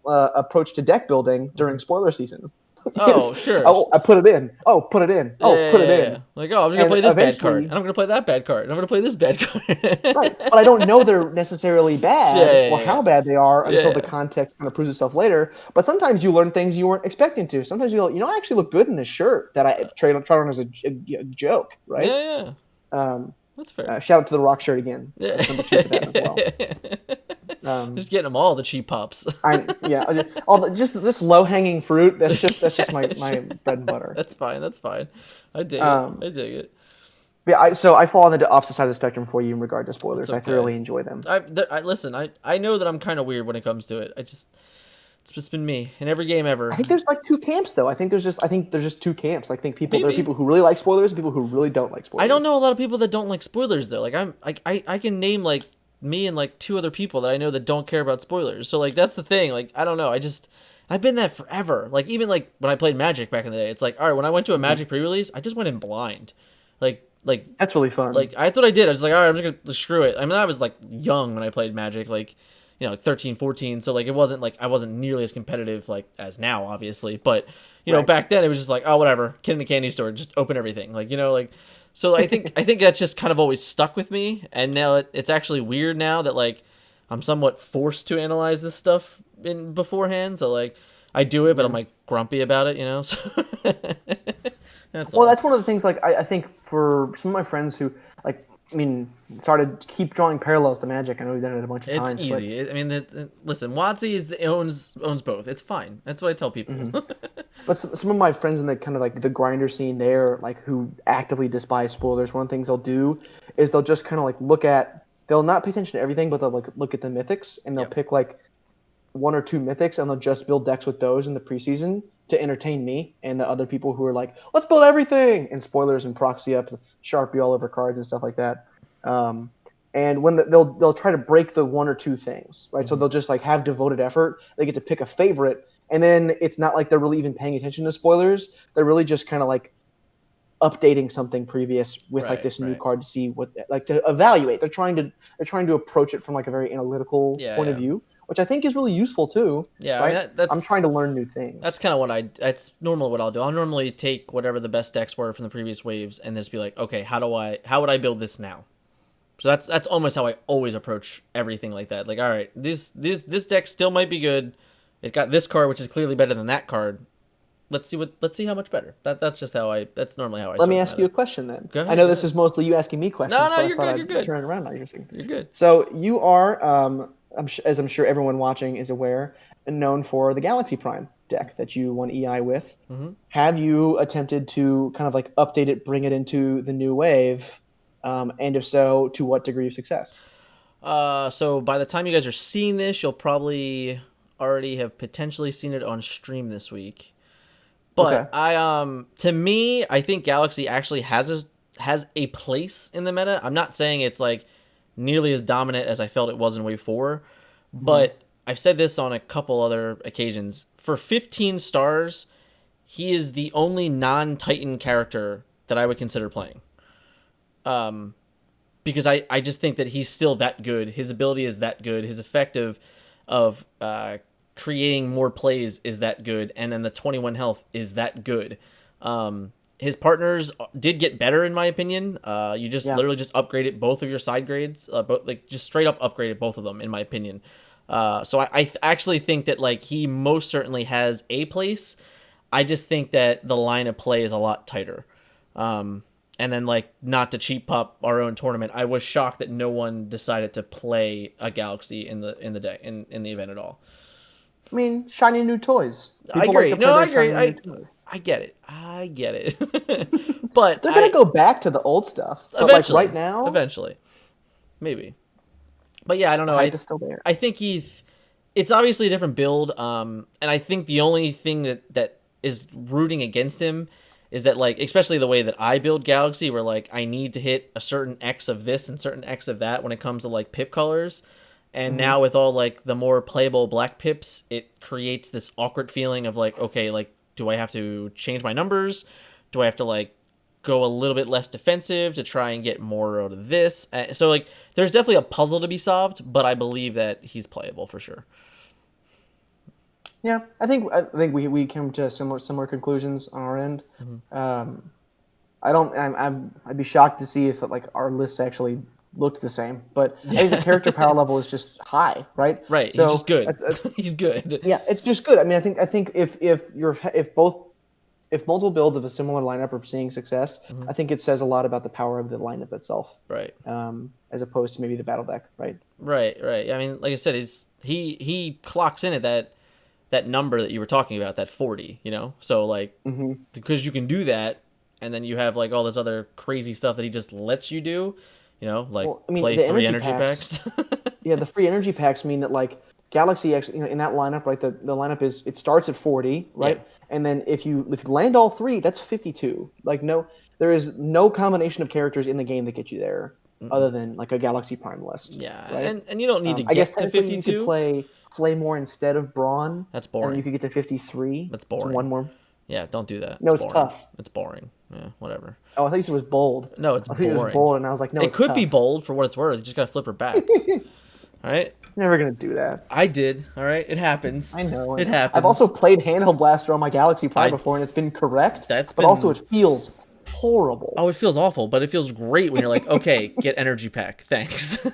approach to deck building during spoiler season. Oh, sure. Oh, I put it in. Oh, put it in. Oh, put it in. Yeah. Like, I'm just going to play this bad card. And I'm going to play that bad card. And I'm going to play this bad card. Right. But I don't know they're necessarily bad or how bad they are until the context kind of proves itself later. But sometimes you learn things you weren't expecting to. Sometimes you go, I actually look good in this shirt that I tried on as a joke, right? Yeah. That's fair. Shout out to the rock shirt again. Yeah. Just getting them all the cheap pops. Just low hanging fruit. That's just my bread and butter. That's fine. I dig it. Yeah, so I fall on the opposite side of the spectrum for you in regard to spoilers. Okay. I thoroughly enjoy them. Listen. I know that I'm kind of weird when it comes to it. It's just been me in every game ever. I think there's like 2 camps though. I think there's just 2 camps. I think there are people who really like spoilers and people who really don't like spoilers. I don't know a lot of people that don't like spoilers though. Like I can name like me and like 2 other people that I know that don't care about spoilers. So like that's the thing. Like I don't know. I've been that forever. Like even like when I played Magic back in the day, it's like all right, when I went to a Magic pre-release, I just went in blind. Like that's really fun. Like that's what I did. I was like, all right, I'm just gonna screw it. I mean, I was like young when I played Magic, like like 13, 14. So like it wasn't like I wasn't nearly as competitive like as now, obviously. But know back then it was just like, oh whatever, kid in the candy store, just open everything. Like like. So I think that's just kind of always stuck with me, and now it's actually weird now that like I'm somewhat forced to analyze this stuff in beforehand. So like I do it, but I'm like grumpy about it, So that's one of the things. Like I think for some of my friends who started to keep drawing parallels to Magic. I know we've done it a bunch of times. It's easy. I mean, listen, WotC owns both. It's fine. That's what I tell people. But some of my friends in the kind of like the grinder scene there, like who actively despise spoilers, one of the things they'll do is they'll just kind of like they'll not pay attention to everything, but they'll like look at the mythics and they'll pick like 1 or 2 mythics and they'll just build decks with those in the preseason to entertain me and the other people who are like, let's build everything and spoilers and proxy up, Sharpie all over cards and stuff like that. And when they'll try to break the 1 or 2 things, right? So they'll just like have devoted effort. They get to pick a favorite, and then it's not like they're really even paying attention to spoilers. They're really just kind of like updating something previous with like this new card to see what, like to evaluate. They're trying to approach it from like a very analytical point of view, which I think is really useful too. Yeah, right? I mean, I'm trying to learn new things. That's kind of that's normally what I'll do. I'll normally take whatever the best decks were from the previous waves and just be like, okay, how would I build this now? So that's almost how I always approach everything like that. Like, all right, this deck still might be good. It got this card, which is clearly better than that card. Let's see how much better. That's normally how I. Let me ask you a question then. Go ahead, I know this is mostly you asking me questions. No, you're good. You're good. Turn it around. You're good. So you are, as I'm sure everyone watching is aware, known for the Galaxy Prime deck that you won EI with. Mm-hmm. Have you attempted to kind of like update it, bring it into the new wave? And if so, to what degree of success? So by the time you guys are seeing this, you'll probably already have potentially seen it on stream this week. But to me, I think Galaxy actually has a place in the meta. I'm not saying it's like nearly as dominant as I felt it was in Wave 4, but I've said this on a couple other occasions. For 15 stars, he is the only non-Titan character that I would consider playing. Because I just think that he's still that good. His ability is that good. His effect of creating more plays is that good. And then the 21 health is that good. His partners did get better, in my opinion. You just literally just upgraded both of your side grades, both like just straight up upgraded both of them, in my opinion. So I actually think that like he most certainly has a place. I just think that the line of play is a lot tighter. And then like not to cheap pop our own tournament, I was shocked that no one decided to play a Galaxy in the event at all. I mean, shiny new toys. I agree. No, I agree. I get it. But they're gonna go back to the old stuff. But eventually, like right now, eventually, maybe. But yeah, I don't know. The hype is still there. I think it's obviously a different build. And I think the only thing that is rooting against him is that like, especially the way that I build Galaxy, where like I need to hit a certain X of this and certain X of that when it comes to like pip colors. And now with all like the more playable black pips, it creates this awkward feeling of like, okay, like, do I have to change my numbers? Do I have to like go a little bit less defensive to try and get more out of this? So like, there's definitely a puzzle to be solved, but I believe that he's playable for sure. Yeah, I think we came to similar conclusions on our end. I'd be shocked to see if like our lists actually looked the same, but I think the character power level is just high, right? Right. So he's just good. He's good. Yeah, it's just good. I mean, I think if multiple builds of a similar lineup are seeing success, I think it says a lot about the power of the lineup itself. Right. As opposed to maybe the battle deck, right? Right. I mean, like I said, he clocks in at that number that you were talking about, that 40. You know, so like because you can do that, and then you have like all this other crazy stuff that he just lets you do. You know, like play 3 energy packs. Yeah, the free energy packs mean that like Galaxy actually, in that lineup, right? The lineup it starts at 40, right? Yeah. And then if you land all 3, that's 52. Like there is no combination of characters in the game that get you there other than like a Galaxy Prime list. Yeah, right? and you don't need to get to 52. You could play Claymore instead of Brawn. That's boring. And you could get to 53. That's boring. So one more. Yeah, don't do that. No, it's tough. It's boring. Yeah, whatever. Oh, I thought you said it was bold. No, it's boring. It was bold, and I was like, no, it could be bold for what it's worth. You just gotta flip her back. All right. Never gonna do that. I did. All right, it happens. I know. It happens. I've also played Handheld Blaster on my Galaxy Prime before, and it's been correct. Also it feels horrible. Oh, it feels awful, but it feels great when you're like, okay, get energy pack, thanks.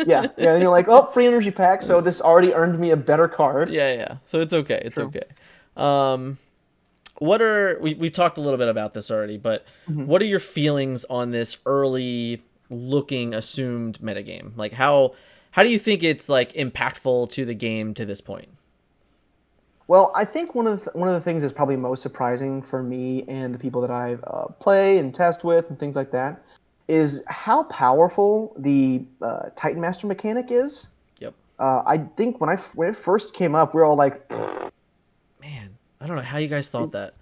yeah, and you're like, oh, free energy pack, so this already earned me a better card. Yeah. So it's okay. It's True. okay. We've talked a little bit about this already, but what are your feelings on this early looking assumed metagame? Like how do you think it's like impactful to the game to this point? Well, I think one of the things that's probably most surprising for me and the people that I play and test with and things like that is how powerful the Titan Master mechanic is. Yep. I think when it first came up, we were all like, man, I don't know how you guys thought that.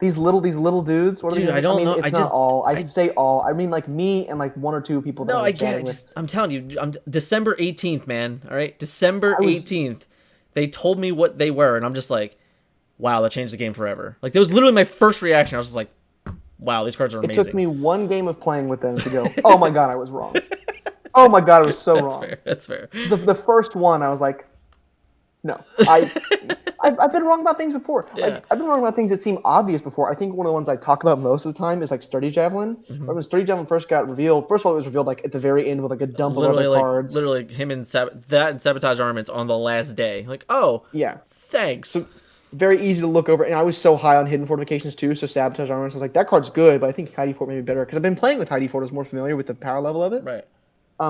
These little dudes. What Dude, are they? I don't know. It's not all. I say all. I mean, like me and like 1 or 2 people. No, I get it. I'm telling you, December 18th, man. All right, December 18th. They told me what they were, and I'm just like, wow, that changed the game forever. Like, that was literally my first reaction. I was just like, wow, these cards are amazing. It took me 1 game of playing with them to go, oh my god, I was wrong. Oh my god, I was so wrong. That's fair. The first one, I was like, no. I've been wrong about things before. Yeah. Like, I've been wrong about things that seem obvious before. I think one of the ones I talk about most of the time is like Sturdy Javelin. When Sturdy Javelin first got revealed, first of all, it was revealed like at the very end with like a dump of other cards. Literally him and Sabotage Armaments on the last day. Like, oh, yeah, thanks. So, very easy to look over, and I was so high on Hidden Fortifications too. So Sabotage Armaments, I was like, that card's good, but I think Heidi Fort may be better because I've been playing with Heidi Fort. I was more familiar with the power level of it. Right.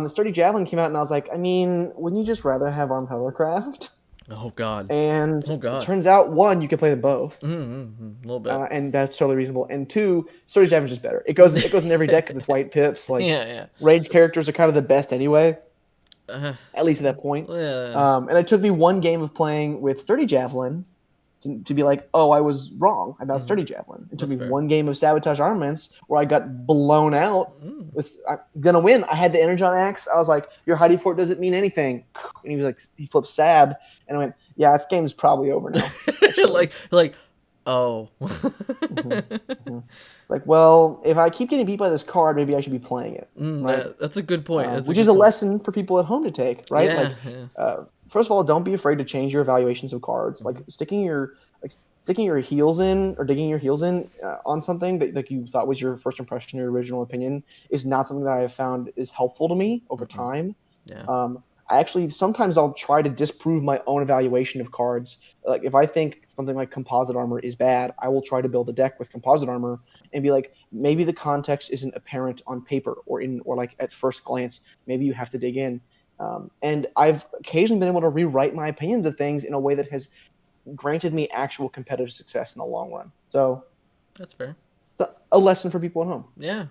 Sturdy Javelin came out, and I was like, I mean, wouldn't you just rather have Armed Hovercraft? Oh god. And it turns out 1, you can play them both. A little bit. And that's totally reasonable. And 2, Sturdy Javelin is just better. It goes in every deck because it's white pips. Like range characters are kind of the best anyway. At least at that point. And it took me 1 game of playing with Sturdy Javelin to be like, oh, I was wrong about Sturdy Javelin. It took me 1 game of Sabotage Armaments where I got blown out. I'm gonna win. I had the Energon Axe. I was like, your Heidi Fort doesn't mean anything. And he was like, he flipped Sab, and I went, yeah, this game's probably over now. like, oh. It's like, well, if I keep getting beat by this card, maybe I should be playing it. Right? That's a good point. Which is a lesson for people at home to take, right? First of all, don't be afraid to change your evaluations of cards. Like sticking your heels in or digging your heels in on something that like you thought was your first impression, your original opinion, is not something that I have found is helpful to me over time. Yeah. I actually sometimes I'll try to disprove my own evaluation of cards. Like if I think something like composite armor is bad, I will try to build a deck with composite armor and be like, maybe the context isn't apparent on paper or like at first glance. Maybe you have to dig in. And I've occasionally been able to rewrite my opinions of things in a way that has granted me actual competitive success in the long run. So that's fair. A lesson for people at home. Yeah.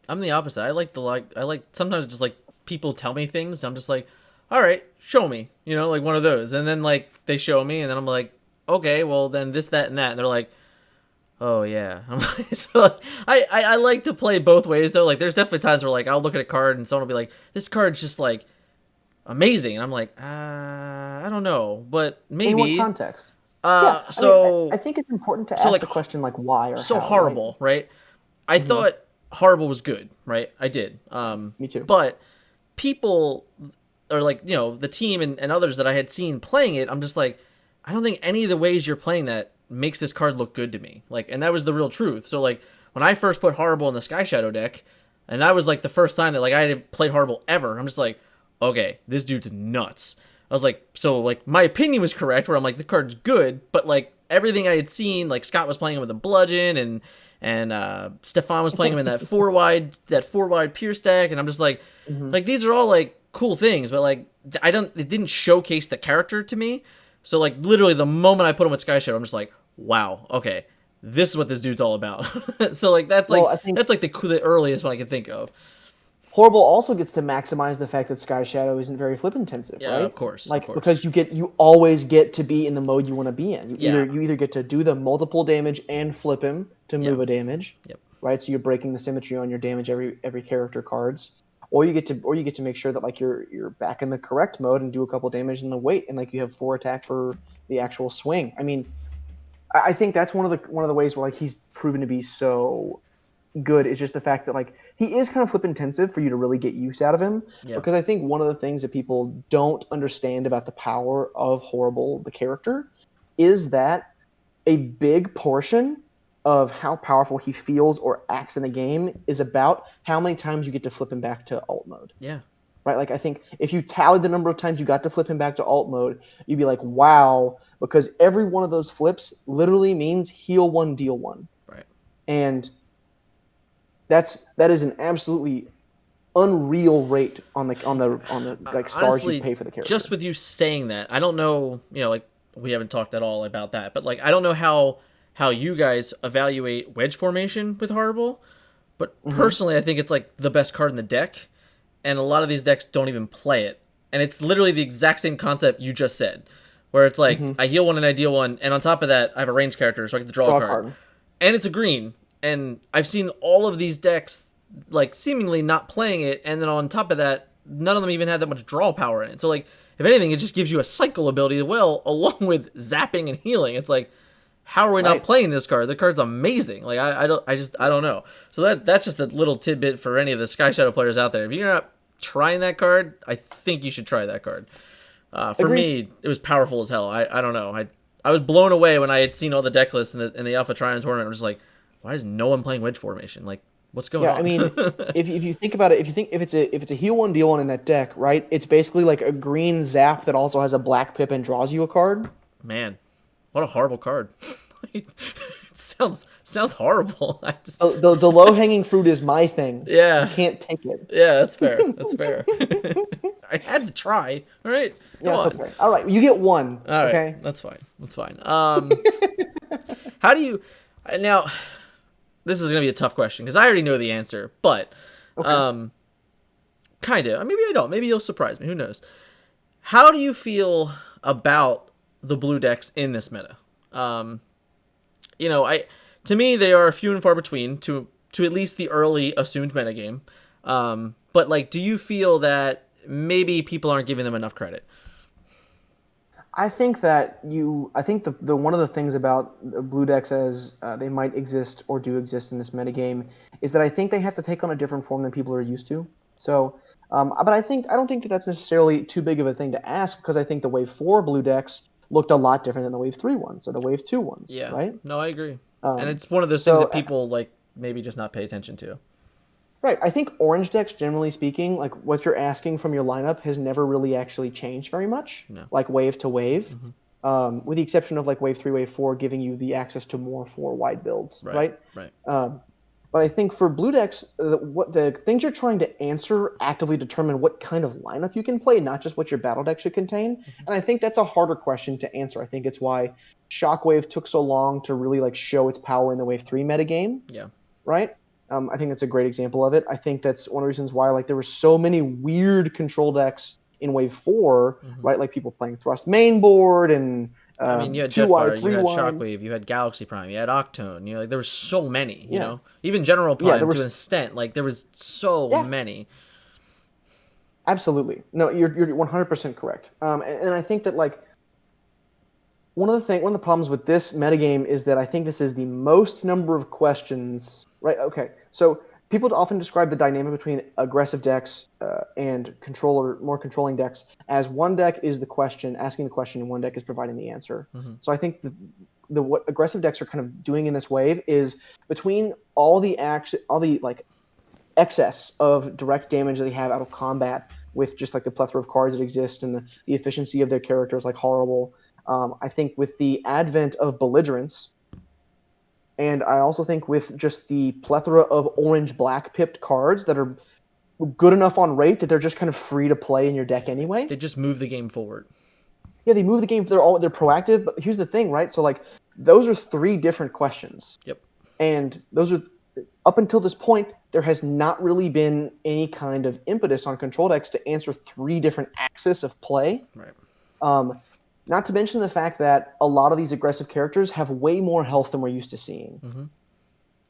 I'm the opposite. I like sometimes just like people tell me things. I'm just like, all right, show me, like one of those. And then like they show me and then I'm like, okay, well then this, that, and that. And they're like, oh yeah. I'm like, so like, I like to play both ways though. Like there's definitely times where like I'll look at a card and someone will be like, this card's just like amazing. And I'm like, I don't know, but maybe. In what context? I think it's important to ask the question like why or so how, horrible, right? I thought horrible was good, right? I did. Me too. But people or like, the team and others that I had seen playing it, I'm just like, I don't think any of the ways you're playing that makes this card look good to me. Like, and that was the real truth. So like when I first put Horrible in the Sky Shadow deck, and that was like the first time that like I had played Horrible ever, I'm just like, okay, this dude's nuts. I was like, so like my opinion was correct where I'm like, the card's good, but like everything I had seen, like Scott was playing him with a bludgeon and Stefan was playing him in that four wide pierce deck, and I'm just like, like these are all like cool things, but like it didn't showcase the character to me. So like literally the moment I put him with Sky Shadow, I'm just like, wow, okay, this is what this dude's all about. So like that's the earliest one I can think of. Horrible also gets to maximize the fact that Sky Shadow isn't very flip intensive, right? Of course. Because you always get to be in the mode you want to be in. You either get to do the multiple damage and flip him to move a damage, right? So you're breaking the symmetry on your damage every character cards, or you get to make sure that like you're back in the correct mode and do a couple damage in the wait, and like you have 4 attack for the actual swing. I mean, I think that's one of the ways where like he's proven to be so good is just the fact that like he is kind of flip intensive for you to really get use out of him. Because I think one of the things that people don't understand about the power of Horrible the character is that a big portion of how powerful he feels or acts in a game is about how many times you get to flip him back to alt mode. Right? Like I think if you tallied the number of times you got to flip him back to alt mode, you'd be like, wow, because every one of those flips literally means heal 1, deal 1. Right. And that is an absolutely unreal rate on the like stars honestly, you pay for the character. Just with you saying that, I don't know, like we haven't talked at all about that, but like I don't know how you guys evaluate wedge formation with Horrible, but personally I think it's like the best card in the deck, and a lot of these decks don't even play it, and it's literally the exact same concept you just said, where it's like I heal 1 and I deal 1, and on top of that I have a range character so I get to draw a card, and it's a green. And I've seen all of these decks, like, seemingly not playing it, and then on top of that, none of them even had that much draw power in it. So, like, if anything, it just gives you a cycle ability, along with zapping and healing. It's like, how are we not playing this card? The card's amazing. Like, I don't know. So that's just a little tidbit for any of the Sky Shadow players out there. If you're not trying that card, I think you should try that card. For me, it was powerful as hell. I don't know. I was blown away when I had seen all the deck lists in the Alpha Trion tournament. I was just like, why is no one playing wedge formation? Like, what's going on? Yeah, I mean, if you think about it, if it's a heal 1, deal 1 in that deck, right? It's basically like a green zap that also has a black pip and draws you a card. Man, what a horrible card! It sounds horrible. The low hanging fruit is my thing. Yeah, you can't take it. Yeah, that's fair. That's fair. I had to try. All right. Yeah, it's okay. All right, you get 1. All right, okay, that's fine. That's fine. How do you now? This is going to be a tough question because I already know the answer, but kind of. Maybe I don't. Maybe you'll surprise me. Who knows? How do you feel about the blue decks in this meta? To me, they are few and far between to at least the early assumed metagame. But like, do you feel that maybe people aren't giving them enough credit? I think that the one of the things about blue decks as they might exist or do exist in this metagame is that I think they have to take on a different form than people are used to. So, but I don't think that that's necessarily too big of a thing to ask, because I think the wave 4 blue decks looked a lot different than the Wave 3 ones or the Wave 2 ones, Yeah. right? No, I agree. And it's one of those things that people like maybe just not pay attention to. Right. I think orange decks, generally speaking, like what you're asking from your lineup has never really actually changed very much, like wave to wave, with the exception of like Wave 3, Wave 4 giving you the access to more 4 wide builds, right? Right. But I think for blue decks, what the things you're trying to answer actively determine what kind of lineup you can play, not just what your battle deck should contain. And I think that's a harder question to answer. I think it's why Shockwave took so long to really like show its power in the Wave 3 metagame. Yeah. Right? I think that's a great example of it. I think that's one of the reasons why like there were so many weird control decks in Wave 4, right? Like people playing Thrust Mainboard and I mean, you had 2-wide, Jetfire, you had 3-wide. Shockwave, you had Galaxy Prime, you had Octone. You know, like there were so many. You know, even General Prime to an extent. Like there was so many. Absolutely. No, you're 100% correct. And I think that like one of the problems with this metagame is that I think this is the most number of questions. Right. Okay. So people often describe the dynamic between aggressive decks and more controlling decks as one deck is the question, asking the question, and one deck is providing the answer. So I think what aggressive decks are kind of doing in this wave is between all the like excess of direct damage that they have out of combat with just like the plethora of cards that exist and the efficiency of their characters like horrible. I think with the advent of belligerence, and I also think with just the plethora of orange-black pipped cards that are good enough on rate that they're just kind of free to play in your deck anyway. They just move the game forward. Yeah, they move the game. They're proactive. But here's the thing, right? So like those are 3 different questions. Yep. And those are up until this point, there has not really been any kind of impetus on control decks to answer 3 different axes of play. Right. Not to mention the fact that a lot of these aggressive characters have way more health than we're used to seeing.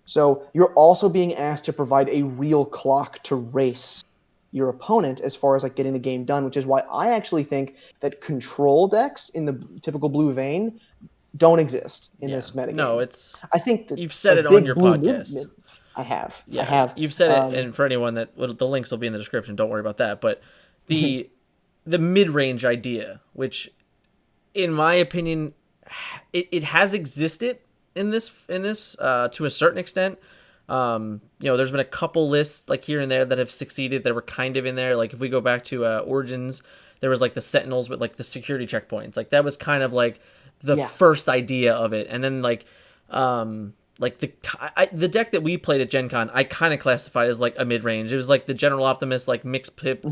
So you're also being asked to provide a real clock to race your opponent as far as like getting the game done, which is why I actually think that control decks in the typical blue vein don't exist in this metagame. No, I think you've said it on your podcast. I have. Yeah, I have. You've said it, and for anyone the links will be in the description. Don't worry about that. But the mid-range idea, which in my opinion, it has existed in this to a certain extent. There's been a couple lists like here and there that have succeeded that were kind of in there. Like if we go back to Origins, there was like the Sentinels with like the security checkpoints. Like that was kind of like the first idea of it. And then like the deck that we played at Gen Con, I kind of classified as like a mid range. It was like the General Optimist, like mix pip,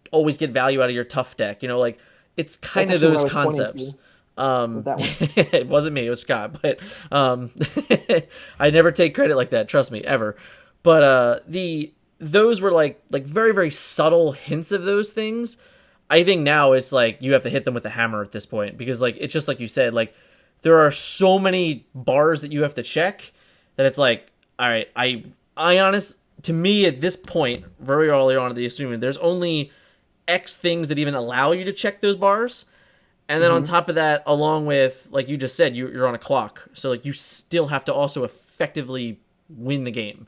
always get value out of your tough deck. You know, like. It's kind of those concepts. It wasn't me, it was Scott, but I never take credit like that, trust me, ever. But those were like very, very subtle hints of those things. I think now it's like you have to hit them with the hammer at this point because like it's just like you said, like there are so many bars that you have to check that it's like, all right, to me at this point, very early on in the assuming there's only X things that even allow you to check those bars. And then on top of that, along with, like you just said, you're on a clock. So, like, you still have to also effectively win the game.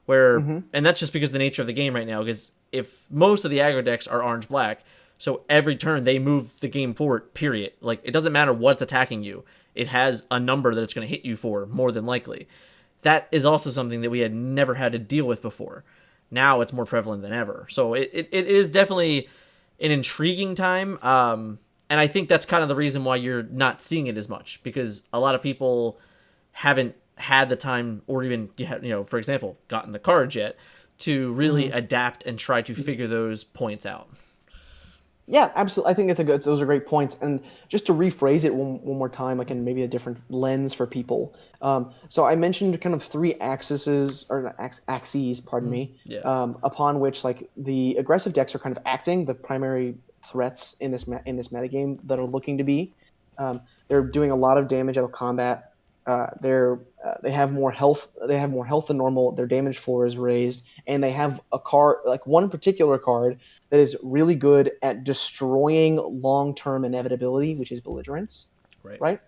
And that's just because of the nature of the game right now. Because if most of the aggro decks are orange-black, so every turn they move the game forward, period. Like, it doesn't matter what's attacking you. It has a number that it's going to hit you for, more than likely. That is also something that we had never had to deal with before. Now it's more prevalent than ever. So, it is definitely an intriguing time, and I think that's kind of the reason why you're not seeing it as much, because a lot of people haven't had the time or even, for example, gotten the cards yet to really adapt and try to figure those points out. Yeah, absolutely. I think those are great points. And just to rephrase it one more time, like in maybe a different lens for people. So I mentioned kind of 3 axes, pardon me, upon which like the aggressive decks are kind of acting, the primary threats in this metagame that are looking to be. They're doing a lot of damage out of combat. They have more health. They have more health than normal. Their damage floor is raised, and they have a card, like one particular card that is really good at destroying long-term inevitability, which is belligerence. Right.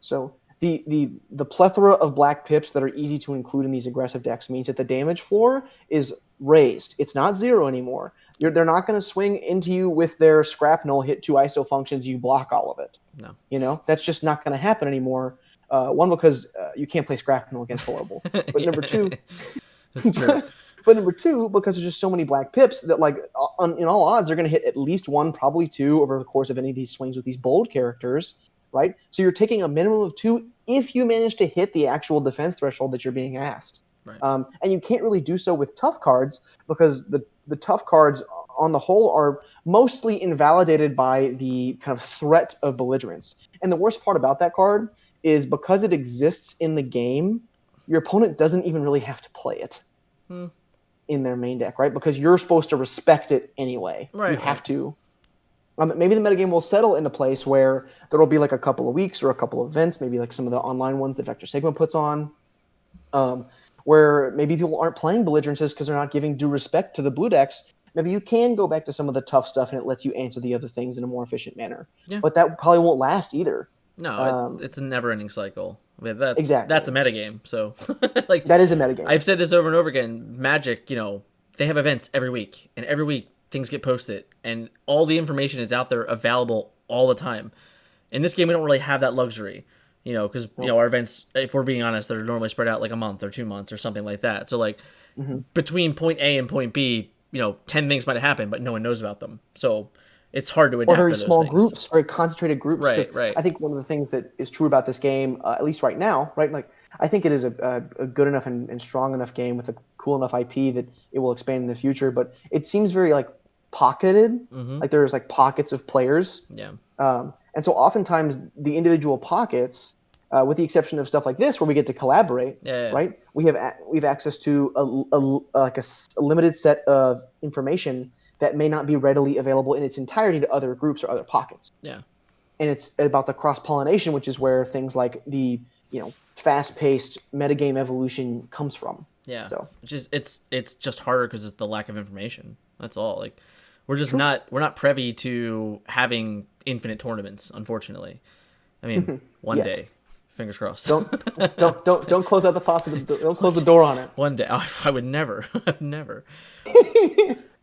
So the plethora of black pips that are easy to include in these aggressive decks means that the damage floor is raised. It's not 0 anymore. They're not going to swing into you with their shrapnel, hit 2 ISO functions, you block all of it. No. You know, that's just not going to happen anymore. One, because you can't play shrapnel against horrible. But number two, That's true. but number two, because there's just so many black pips that, like, in all odds, they're going to hit at least 1, probably 2 over the course of any of these swings with these bold characters, right? So you're taking a minimum of 2 if you manage to hit the actual defense threshold that you're being asked. Right. And you can't really do so with tough cards because the tough cards on the whole are mostly invalidated by the kind of threat of belligerence. And the worst part about that card is because it exists in the game, your opponent doesn't even really have to play it in their main deck, right? Because you're supposed to respect it anyway. Right. You have to. Maybe the metagame will settle in a place where there will be like a couple of weeks or a couple of events, maybe like some of the online ones that Vectorsigma puts on, where maybe people aren't playing belligerences because they're not giving due respect to the blue decks. Maybe you can go back to some of the tough stuff and it lets you answer the other things in a more efficient manner. Yeah. But that probably won't last either. No, it's a never-ending cycle. I mean, that's a metagame. So, like, that is a metagame. I've said this over and over again. Magic, they have events every week, and every week things get posted, and all the information is out there available all the time. In this game, we don't really have that luxury, because our events, if we're being honest, they're normally spread out like a month or 2 months or something like that. So, like, between point A and point B, 10 things might happen, but no one knows about them. So it's hard to adapt. Or very to those small things. groups, very concentrated groups. Right. I think one of the things that is true about this game, at least right now, right? Like, I think it is a good enough and strong enough game with a cool enough IP that it will expand in the future. But it seems very like pocketed. Like there's like pockets of players. Yeah. And so oftentimes the individual pockets, with the exception of stuff like this where we get to collaborate, right? We have access to a limited set of information that may not be readily available in its entirety to other groups or other pockets. Yeah. And it's about the cross-pollination, which is where things like the, fast-paced metagame evolution comes from. Yeah. So which is it's just harder because it's the lack of information. That's all. Like we're just we're not privy to having infinite tournaments, unfortunately. I mean, one day. Fingers crossed. Don't close out the possibility. Don't close the door on it. One day. I would never. I'd never.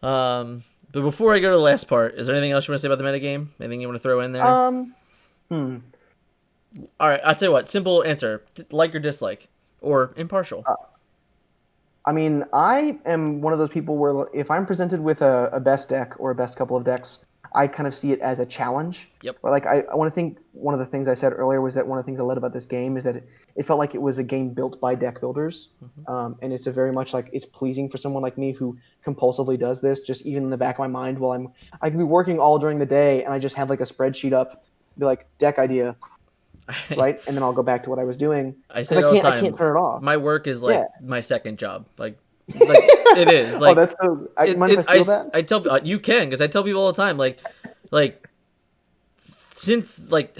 But before I go to the last part, is there anything else you want to say about the metagame? Anything you want to throw in there? All right, I'll tell you what. Simple answer: like or dislike, or impartial. I mean, I am one of those people where if I'm presented with a best deck or a best couple of decks, I kind of see it as a challenge. Yep. Or like I want to think one of the things I said earlier was that one of the things I loved about this game is that it felt like it was a game built by deck builders, and it's a very much like it's pleasing for someone like me who compulsively does this. Just even in the back of my mind while I can be working all during the day and I just have like a spreadsheet up, be like deck idea, right, and then I'll go back to what I was doing. I say it all the time. I can't turn it off. My work is like my second job. Like it is. Like, that's so. Mind if I steal that? I tell you can because I tell people all the time. Like since like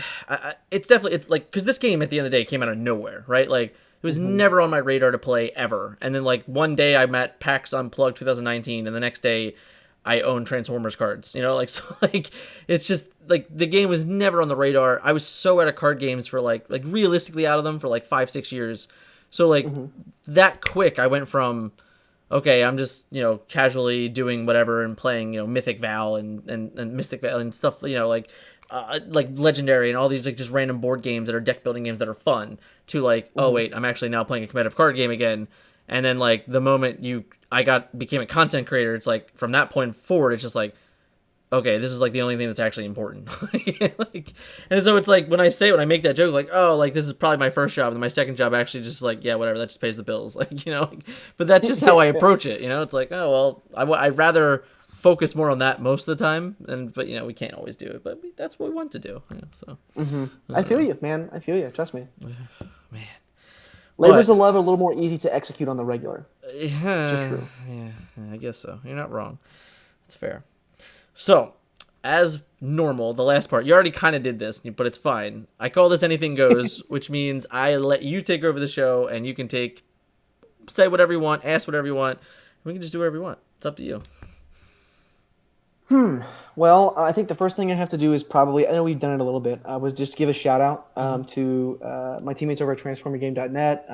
it's like because this game at the end of the day came out of nowhere, right? Like it was never on my radar to play ever. And then like one day I'm at PAX Unplugged 2019, and the next day I own Transformers cards. So like it's just like the game was never on the radar. I was so out of card games for like realistically out of them for like 5-6 years. So like that quick I went from okay, I'm just, casually doing whatever and playing, Mythic Val and Mystic Val and stuff, like Legendary and all these like just random board games that are deck building games that are fun to like, oh wait, I'm actually now playing a competitive card game again. And then like the moment I became a content creator, it's like from that point forward, it's just like, okay, this is like the only thing that's actually important. And so it's like when I make that joke, like, oh, like this is probably my first job, and my second job actually just like, yeah, whatever, that just pays the bills, but that's just how I approach it. It's like, oh well, I'd rather focus more on that most of the time, but we can't always do it, but that's what we want to do. So I feel you, man. I feel you. Trust me. Man. Labors of love are a little more easy to execute on the regular. Yeah, just true. Yeah, I guess so. You're not wrong. That's fair. So, as normal, the last part, you already kind of did this, but it's fine. I call this Anything Goes, which means I let you take over the show, and you can say whatever you want, ask whatever you want. We can just do whatever you want. It's up to you. Well, I think the first thing I have to do is probably, I know we've done it a little bit, was just give a shout out to my teammates over at TransformYourGame.net.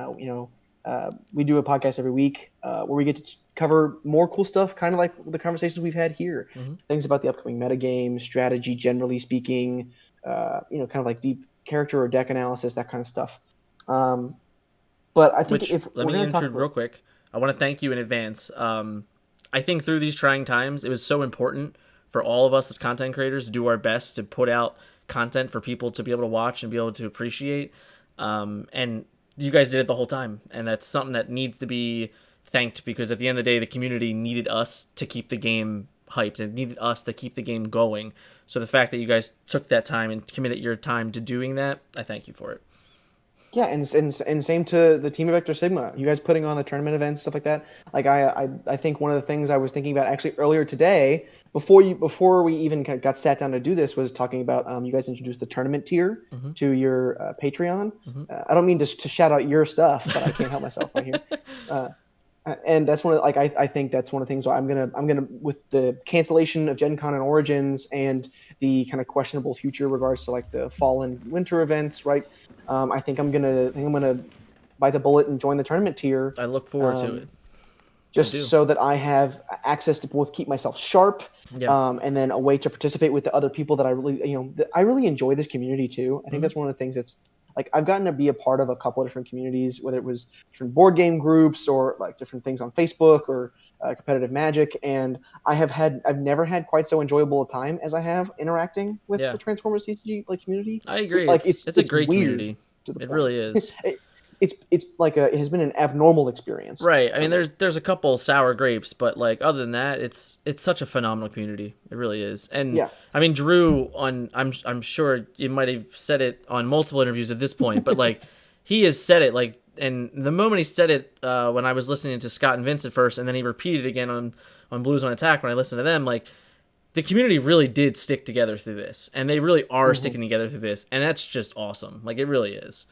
we do a podcast every week where we get to cover more cool stuff, kind of like the conversations we've had here. Things about the upcoming metagame, strategy, generally speaking, kind of like deep character or deck analysis, that kind of stuff. But I think let me intrude real quick. I want to thank you in advance. I think through these trying times, it was so important for all of us as content creators to do our best to put out content for people to be able to watch and be able to appreciate. And you guys did it the whole time. And that's something that needs to be thanked, because at the end of the day, the community needed us to keep the game hyped and needed us to keep the game going. So the fact that you guys took that time and committed your time to doing that, I thank you for it. Yeah, and same to the team of Vectorsigma. You guys putting on the tournament events, stuff like that. Like I think one of the things I was thinking about actually earlier today, before we even got sat down to do this, was talking about you guys introduced the tournament tier to your Patreon. I don't mean to shout out your stuff, but I can't help myself right here. And that's one of I think that's one of the things where I'm gonna with the cancellation of Gen Con and Origins and the kind of questionable future regards to like the fall and winter events, right? I think I'm gonna bite the bullet and join the tournament tier. I look forward to it. Just so that I have access to both keep myself sharp, and then a way to participate with the other people that I really enjoy this community too. I think that's one of the things that's like I've gotten to be a part of a couple of different communities, whether it was different board game groups or like different things on Facebook or competitive Magic, and I've never had quite so enjoyable a time as I have interacting with the Transformers TCG community. I agree. Like it's a great community. It really is. It's like it has been an abnormal experience. Right. I mean, there's a couple sour grapes, but like other than that, it's such a phenomenal community. It really is. And I mean, Drew I'm sure you might have said it on multiple interviews at this point, but like he has said it like, and the moment he said it when I was listening to Scott and Vince at first, and then he repeated it again on Blues on Attack when I listened to them, like the community really did stick together through this, and they really are sticking together through this, and that's just awesome. Like it really is.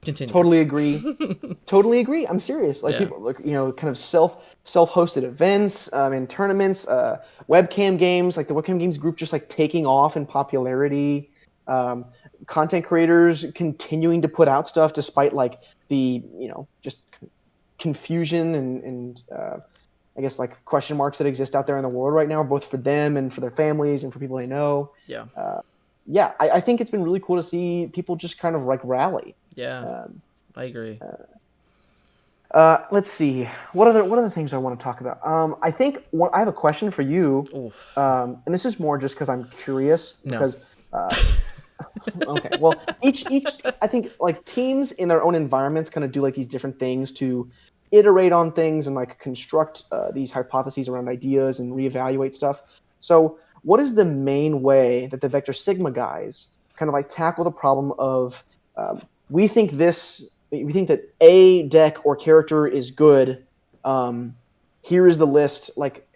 Continue. Totally agree. I'm serious. Like people, like, kind of self-hosted events, and tournaments, webcam games. Like the webcam games group just like taking off in popularity. Content creators continuing to put out stuff despite like the just confusion and I guess like question marks that exist out there in the world right now, both for them and for their families and for people they know. I think it's been really cool to see people just kind of like rally. I agree. Let's see. What other things I want to talk about? I think I have a question for you. And this is more just because I'm curious. Because okay. Well, each I think like teams in their own environments kind of do like these different things to iterate on things and like construct these hypotheses around ideas and reevaluate stuff. So, what is the main way that the Vectorsigma guys kind of like tackle the problem of we think that a deck or character is good. Here is the list. Like,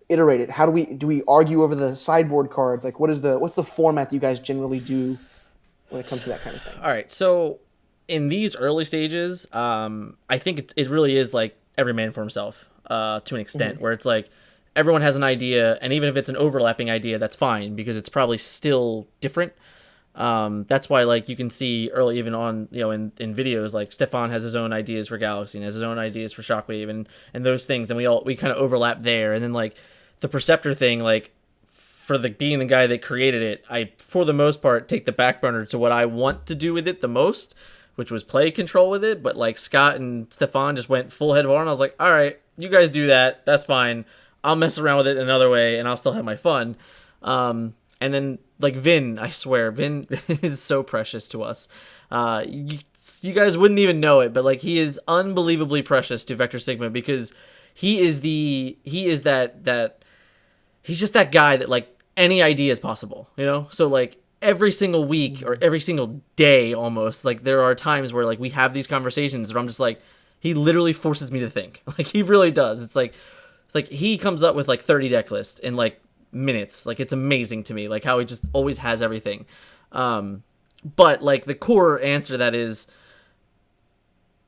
iterate it. How do we argue over the sideboard cards? Like, what's the format that you guys generally do when it comes to that kind of thing? All right. So in these early stages, I think it really is like every man for himself to an extent, where it's like everyone has an idea, and even if it's an overlapping idea, that's fine because it's probably still different. That's why, like, you can see early, even on, in videos, like Stefan has his own ideas for Galaxy and has his own ideas for Shockwave and those things. And we kind of overlap there. And then like the Perceptor thing, like for being the guy that created it, I, for the most part, take the back burner to what I want to do with it the most, which was play control with it. But like Scott and Stefan just went full head on. I was like, all right, you guys do that. That's fine. I'll mess around with it another way and I'll still have my fun. And then, like, Vin, I swear, Vin is so precious to us. You guys wouldn't even know it, but, like, he is unbelievably precious to Vectorsigma because he's just that guy that, like, any idea is possible, So, like, every single week or every single day almost, like, there are times where, like, we have these conversations where I'm just like, he literally forces me to think. Like, he really does. It's like he comes up with, like, 30 deck lists in, like, minutes. Like, it's amazing to me, like, how he just always has everything. But like the core answer to that is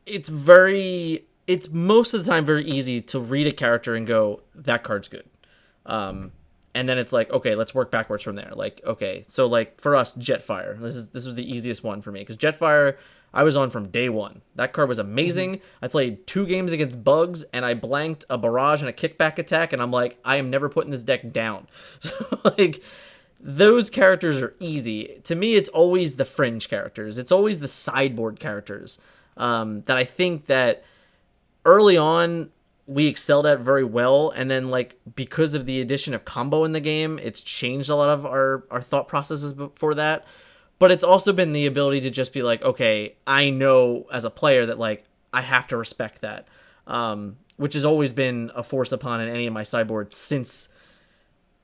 it's most of the time very easy to read a character and go, that card's good. And then it's like, okay, let's work backwards from there. Like, okay, so like for us, Jetfire. This was the easiest one for me because Jetfire, I was on from day one. That card was amazing. I played 2 games against Bugs, and I blanked a barrage and a kickback attack, and I'm like, I am never putting this deck down. So like, those characters are easy. To me, it's always the fringe characters. It's always the sideboard characters that I think that early on we excelled at very well, and then like because of the addition of combo in the game, it's changed a lot of our thought processes before that. But it's also been the ability to just be like, okay, I know as a player that like I have to respect that, which has always been a force upon in any of my sideboards since,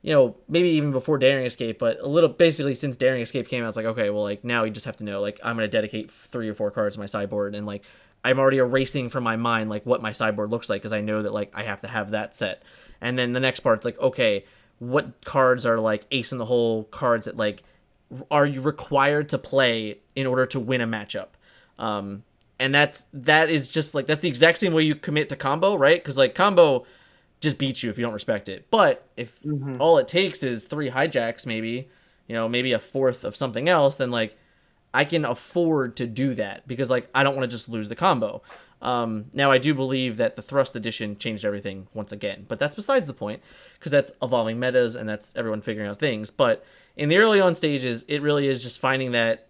you know, maybe even before Daring Escape, but a little basically since Daring Escape came out. It's like, okay, well, like now you just have to know, like I'm gonna dedicate 3 or 4 cards to my sideboard, and like I'm already erasing from my mind like what my sideboard looks like because I know that like I have to have that set. And then the next part's like, okay, what cards are like ace in the hole cards that like are you required to play in order to win a matchup? And that is just like that's the exact same way you commit to combo, right? Because like combo just beats you if you don't respect it. But if all it takes is 3 hijacks, maybe, you know, maybe a 4th of something else, then like I can afford to do that because like I don't want to just lose the combo. Now I do believe that the Thrust edition changed everything once again, but that's besides the point because that's evolving metas and that's everyone figuring out things. But in the early on stages, it really is just finding that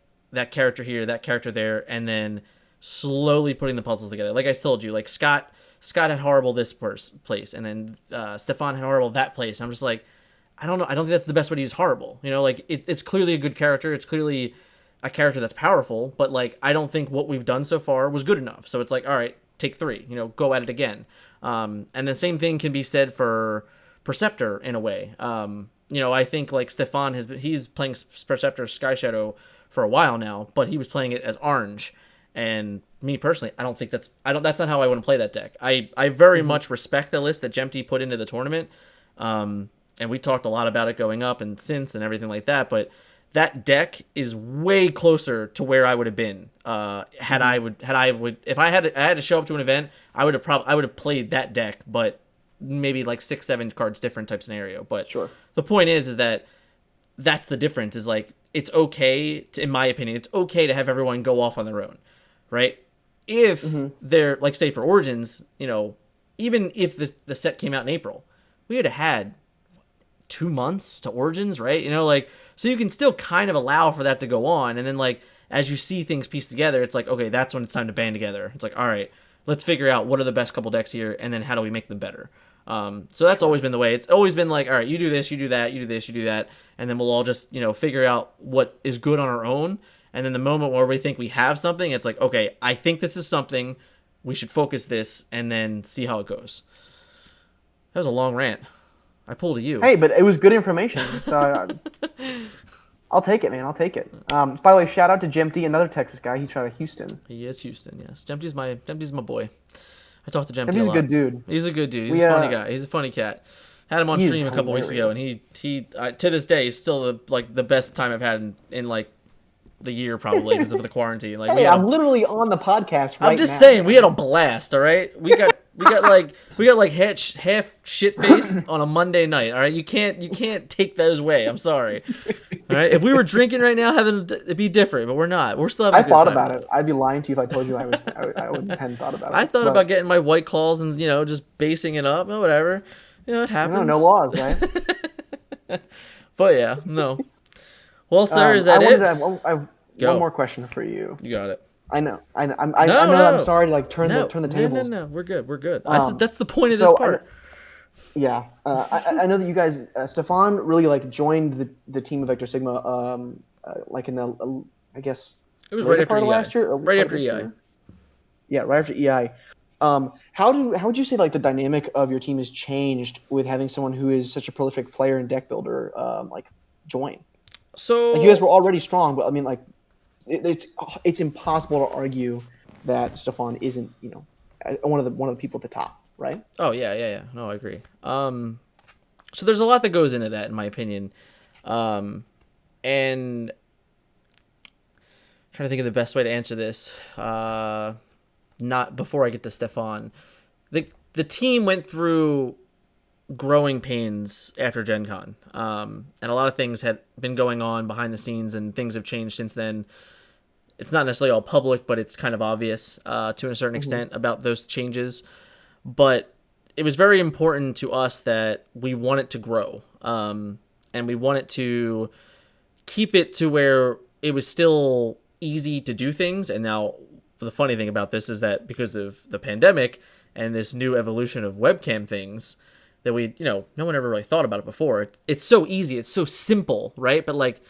character here, that character there, and then slowly putting the puzzles together. Like I told you, like Scott had horrible this place, and then Stefan had horrible that place. I'm just like, I don't know. I don't think that's the best way to use horrible. You know, like it's clearly a good character. It's clearly a character that's powerful, but like I don't think what we've done so far was good enough. So it's like, all right, take 3. You know, go at it again. And the same thing can be said for Perceptor in a way. You know, I think like Stefan he's playing Perceptor Sky Shadow for a while now, but he was playing it as orange. And me personally, that's not how I want to play that deck. I very much respect the list that Jempty put into the tournament. And we talked a lot about it going up and since and everything like that, but that deck is way closer to where I would have been if I had to show up to an event. I would have played that deck, but maybe like 6-7 cards different type scenario. But Sure. The point is that that's the difference. Is like it's okay to, in my opinion, it's okay to have everyone go off on their own, right? If they're like say for Origins, you know, even if the set came out in April, we would have had 2 months to Origins, right? You know, like. So you can still kind of allow for that to go on. And then, like, as you see things pieced together, it's like, okay, that's when it's time to band together. It's like, all right, let's figure out what are the best couple decks here, and then how do we make them better? So that's always been the way. It's always been like, all right, you do this, you do that, you do this, you do that, and then we'll all just, you know, figure out what is good on our own. And then the moment where we think we have something, it's like, okay, I think this is something, we should focus this, and then see how it goes. That was a long rant. I pulled a you. Hey, but it was good information, so I'll take it, man. I'll take it. By the way, shout out to Jempty, another Texas guy. He's out of Houston. He is Houston, yes. Jempty's my boy. I talked to Jempty a lot. He's a good dude. He's a good dude. He's a funny guy. He's a funny cat. Had him on stream a couple weeks ago, and he to this day is still the best time I've had in like the year probably because of the quarantine. Like, hey, I'm literally on the podcast right now. I'm just saying, we had a blast. All right, we got like half shit faced on a Monday night. All right, you can't take those away. I'm sorry. All right, if we were drinking right now, it'd be different, but we're not. We're still having a good time. I thought about it. I'd be lying to you if I told you I hadn't thought about it. I thought about getting my White Claws and just basing it up or whatever. It happens. No laws, right? But yeah, no. Well, sir, is that it? I have one more question for you. You got it. I know. I know. I'm sorry to like turn the tables. No. We're good. That's the point of this part. I know that you guys, Stefan really like joined the team of Vectorsigma, like in the, I guess it was right after EI. Last year, right after EI. Yeah, right after EI. How would you say like the dynamic of your team has changed with having someone who is such a prolific player and deck builder like join? So like, you guys were already strong, but I mean like it's impossible to argue that Stefan isn't one of the people at the top, right? Oh yeah. No, I agree. So there's a lot that goes into that, in my opinion, and I'm trying to think of the best way to answer this. Not before I get to Stefan. The team went through growing pains after Gen Con. And a lot of things had been going on behind the scenes, and things have changed since then. It's not necessarily all public, but it's kind of obvious to a certain extent about those changes. But it was very important to us that we want it to grow. And we want it to keep it to where it was still easy to do things. And now the funny thing about this is that because of the pandemic and this new evolution of webcam things that no one ever really thought about it before. It's so easy. It's so simple, right? But like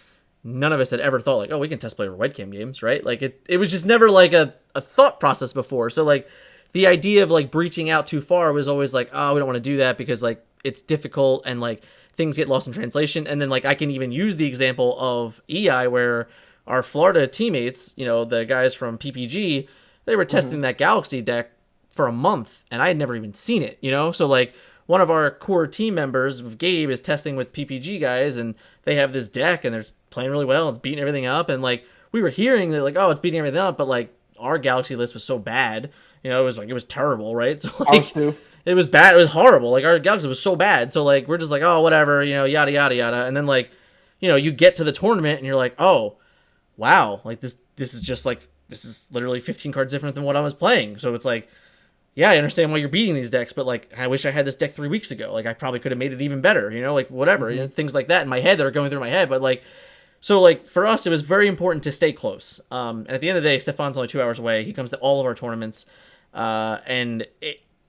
none of us had ever thought like, oh, we can test play over webcam games, right? Like it was just never like a thought process before. So like the idea of like breaching out too far was always like, oh, we don't want to do that because like it's difficult and like things get lost in translation. And then like I can even use the example of EI where our Florida teammates, the guys from PPG, they were testing that Galaxy deck for a month and I had never even seen it, So like one of our core team members, Gabe, is testing with PPG guys and they have this deck and they're playing really well. It's beating everything up. And like we were hearing that like, oh, it's beating everything up. But like our Galaxy list was so bad, it was terrible, right? So like it was bad. It was horrible. Like our Galaxy was so bad. So like we're just like, oh, whatever, yada, yada, yada. And then like, you get to the tournament and you're like, oh, wow, like this is just like, this is literally 15 cards different than what I was playing. So it's like, yeah, I understand why you're beating these decks, but like, I wish I had this deck 3 weeks ago. Like I probably could have made it even better, like whatever, things like that in my head that are going through my head. But like, so like for us, it was very important to stay close. And at the end of the day, Stefan's only 2 hours away. He comes to all of our tournaments.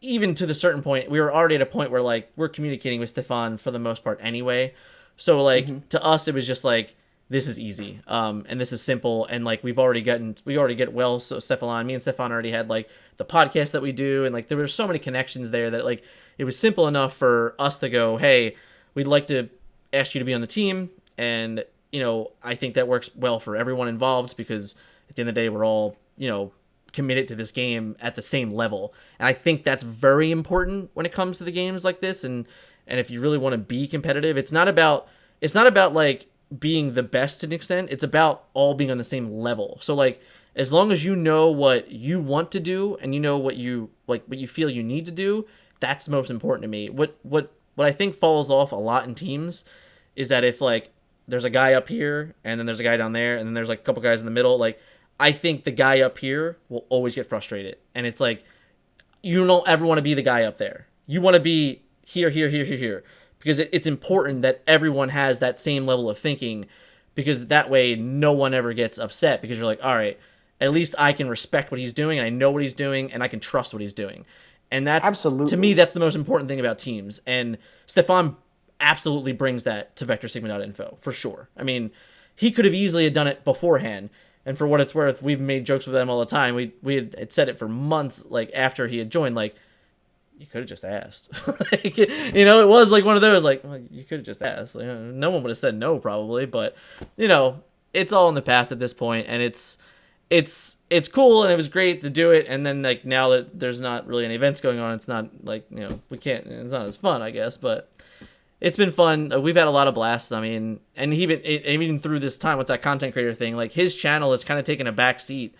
Even to the certain point, we were already at a point where like we're communicating with Stefan for the most part anyway. So like to us, it was just like, this is easy. And this is simple. And like, we already get well. So me and Stefan already had like the podcast that we do. And like, there were so many connections there that like, it was simple enough for us to go, hey, we'd like to ask you to be on the team. And, I think that works well for everyone involved because at the end of the day, we're all, committed to this game at the same level. And I think that's very important when it comes to the games like this. And if you really want to be competitive, it's not about like being the best to an extent. It's about all being on the same level. So like, as long as you know what you want to do and you know what you feel you need to do, that's most important to me. What I think falls off a lot in teams is that if like there's a guy up here and then there's a guy down there and then there's like a couple guys in the middle, like I think the guy up here will always get frustrated. And it's like, you don't ever want to be the guy up there. You want to be here, because it's important that everyone has that same level of thinking, because that way no one ever gets upset, because you're like, all right, at least I can respect what he's doing, and I know what he's doing, and I can trust what he's doing. And that's, absolutely, to me, that's the most important thing about teams. And Stefan absolutely brings that to Vectorsigma.info, for sure. I mean, he could have easily had done it beforehand. And for what it's worth, we've made jokes with them all the time. We had said it for months, like after he had joined, like, you could have just asked. Like, it was like one of those, like, well, you could have just asked. Like, no one would have said no, probably. But, it's all in the past at this point, and it's cool, and it was great to do it. And then like now that there's not really any events going on, it's not like we can't. It's not as fun, I guess, but. It's been fun. We've had a lot of blasts. I mean, and even through this time with that content creator thing, like his channel has kind of taken a back seat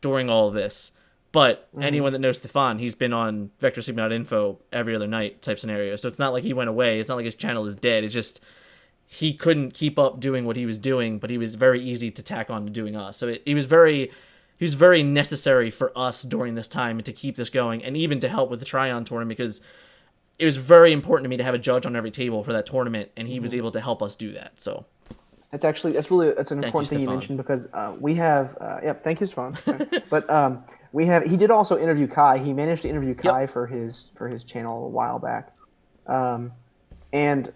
during all of this. But anyone that knows Stefan, he's been on Vectorsigma.info every other night type scenario. So it's not like he went away. It's not like his channel is dead. It's just he couldn't keep up doing what he was doing, but he was very easy to tack on to doing us. So he was very necessary for us during this time to keep this going, and even to help with the Tryon tournament, because it was very important to me to have a judge on every table for that tournament, and he was able to help us do that. So that's an important thing you mentioned, because we have thank you, Stefan. But he did also interview Kai. He managed to interview Kai for his channel a while back, and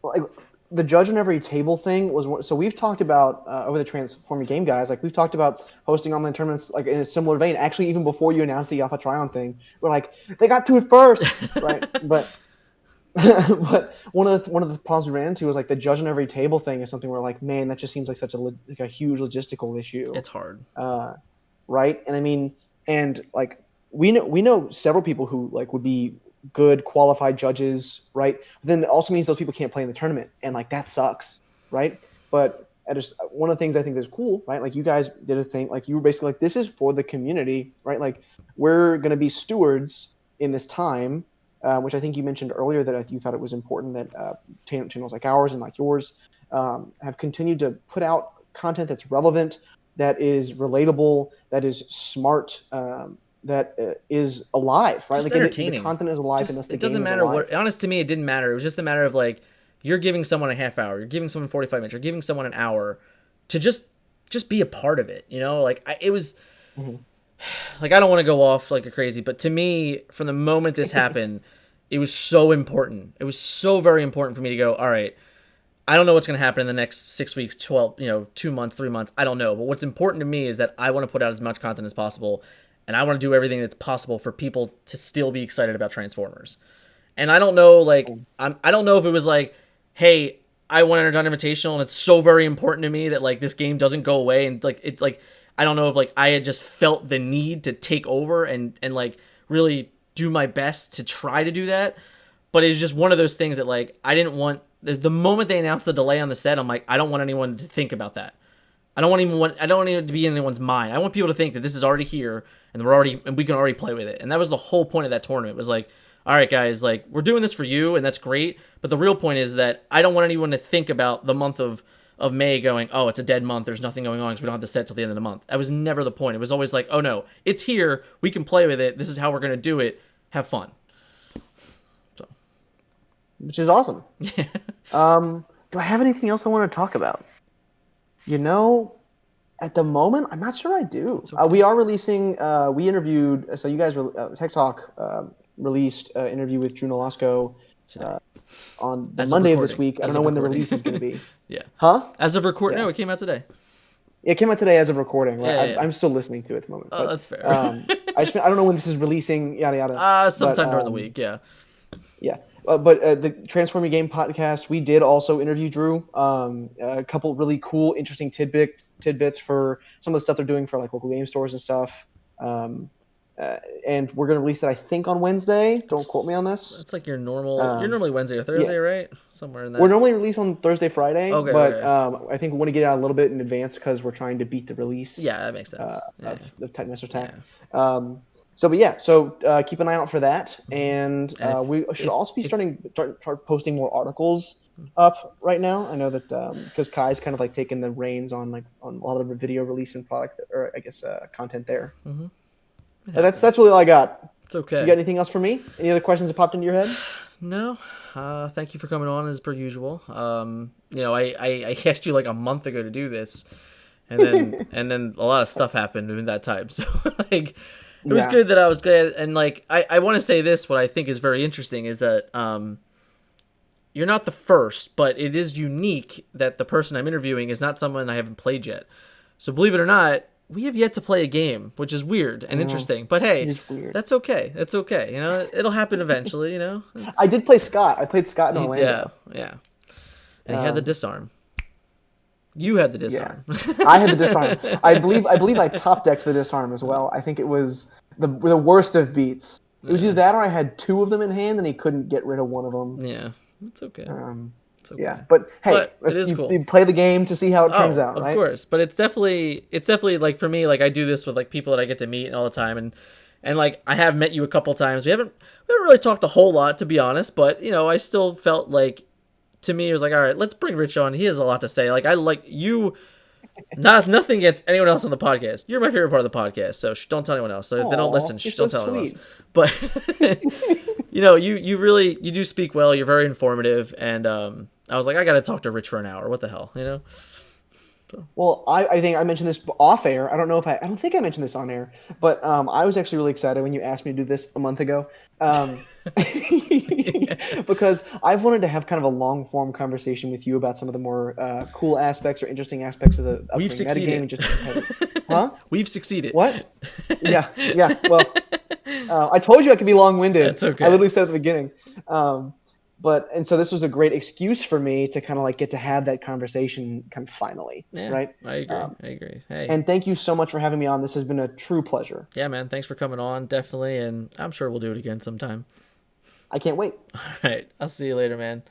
like the judge on every table thing was, so we've talked about over the Transform Your Game guys, like we've talked about hosting online tournaments like in a similar vein. Actually, even before you announced the Alpha Tryon thing, we're like, they got to it first, right? But but one of the problems we ran into was like the judge on every table thing is something where like, man, that just seems like such a huge logistical issue. It's hard, right? And I mean, and like we know several people who like would be good qualified judges, right? But then it also means those people can't play in the tournament, and like that sucks, right? But one of the things I think is cool, right? Like you guys did a thing, like you were basically like, this is for the community, right? Like we're gonna be stewards in this time, which I think you mentioned earlier that you thought it was important that channels like ours and like yours have continued to put out content that's relevant, that is relatable, that is smart, that is alive, right? Just Like entertaining. the content is alive, Just, and thus the it game doesn't is matter alive. what. Honest to me, it didn't matter. It was just a matter of like you're giving someone a half hour, you're giving someone 45 minutes, you're giving someone an hour to just be a part of it. You know, like it was. Mm-hmm. Like I don't want to go off like a crazy, but to me, from the moment this happened, it was so important. It was so very important for me to go, all right, I don't know what's going to happen in the next 6 weeks, 12, 2 months, 3 months. I don't know. But what's important to me is that I want to put out as much content as possible. And I want to do everything that's possible for people to still be excited about Transformers. And I don't know, like, I don't know if it was like, hey, I won Energon Invitational and it's so very important to me that, like, this game doesn't go away. And, like, it's like, I don't know if, like, I had just felt the need to take over and like, really do my best to try to do that. But it was just one of those things that, like, I didn't want, the moment they announced the delay on the set, I'm like, I don't want anyone to think about that. I don't want it to be in anyone's mind. I want people to think that this is already here and we can already play with it. And that was the whole point of that tournament. It was like, all right, guys, like, we're doing this for you, and that's great. But the real point is that I don't want anyone to think about the month of May going, oh, it's a dead month. There's nothing going on because we don't have the set till the end of the month. That was never the point. It was always like, oh no, it's here. We can play with it. This is how we're going to do it. Have fun. So, Which is awesome. yeah. Do I have anything else I want to talk about? At the moment, I'm not sure I do. Okay. We are releasing. We interviewed. So you guys, Tech Talk released an interview with Drew Nolasco on the Monday of this week. I don't know when the release is going to be. Yeah. Huh? As of recording, Yeah. no, it came out today. It came out today as of recording. Right? Yeah. I'm still listening to it at the moment. Oh, but, that's fair. I don't know when this is releasing. Yada yada. Sometime during the week. Yeah. Yeah. But the Transform Your Game podcast, we did also interview Drew. A couple really cool, interesting tidbits for some of the stuff they're doing for like local game stores and stuff. And we're gonna release that, I think, on Wednesday. Don't quote me on this. It's like your normal. You're normally Wednesday or Thursday, right? Somewhere in that. We're normally released on Thursday, Friday. Okay, but okay. I think we want to get out a little bit in advance because we're trying to beat the release. Yeah, that makes sense. Of Techmaster Attack. Yeah. So keep an eye out for that, and we should also be start posting more articles up right now. I know that because Kai's kind of like taking the reins on a lot of the video release and product, or I guess content there. Mm-hmm. But that's really all I got. It's okay. You got anything else for me? Any other questions that popped into your head? No. Thank you for coming on as per usual. I asked you like a month ago to do this, and then a lot of stuff happened in that time. So like. It was good that I was glad, and like I want to say this. What I think is very interesting is that you're not the first, but it is unique that the person I'm interviewing is not someone I haven't played yet. So believe it or not, we have yet to play a game, which is weird and interesting. But hey, that's okay. That's okay. You know, it'll happen eventually. You know. I did play Scott. I played Scott in Orlando. Yeah. And he had the disarm. You had the disarm. Yeah. I had the disarm. I believe I top decked the disarm as well. I think it was the worst of beats. It was either that or I had two of them in hand and he couldn't get rid of one of them. Yeah, it's okay. It's okay. Yeah, but hey, it is cool. You play the game to see how it turns out, right? Of course, but it's definitely like for me, like I do this with like people that I get to meet all the time, and like I have met you a couple times. We haven't really talked a whole lot, to be honest, but I still felt like. To me, it was like, all right, let's bring Rich on. He has a lot to say. Like, I like you. Nothing against anyone else on the podcast. You're my favorite part of the podcast, so don't tell anyone else. So if they don't listen, don't tell anyone else. But you really do speak well. You're very informative, and I was like, I got to talk to Rich for an hour. What the hell, So. Well, I think I mentioned this off air. I don't think I mentioned this on air, but I was actually really excited when you asked me to do this a month ago. Because I've wanted to have kind of a long form conversation with you about some of the more cool aspects or interesting aspects of the upcoming metagame. Huh? We've succeeded. What? Yeah. Well, I told you I could be long winded. That's okay. I literally said at the beginning. And so this was a great excuse for me to kind of like get to have that conversation kind of finally, right? I agree. Hey. And thank you so much for having me on. This has been a true pleasure. Yeah, man. Thanks for coming on, definitely. And I'm sure we'll do it again sometime. I can't wait. All right. I'll see you later, man.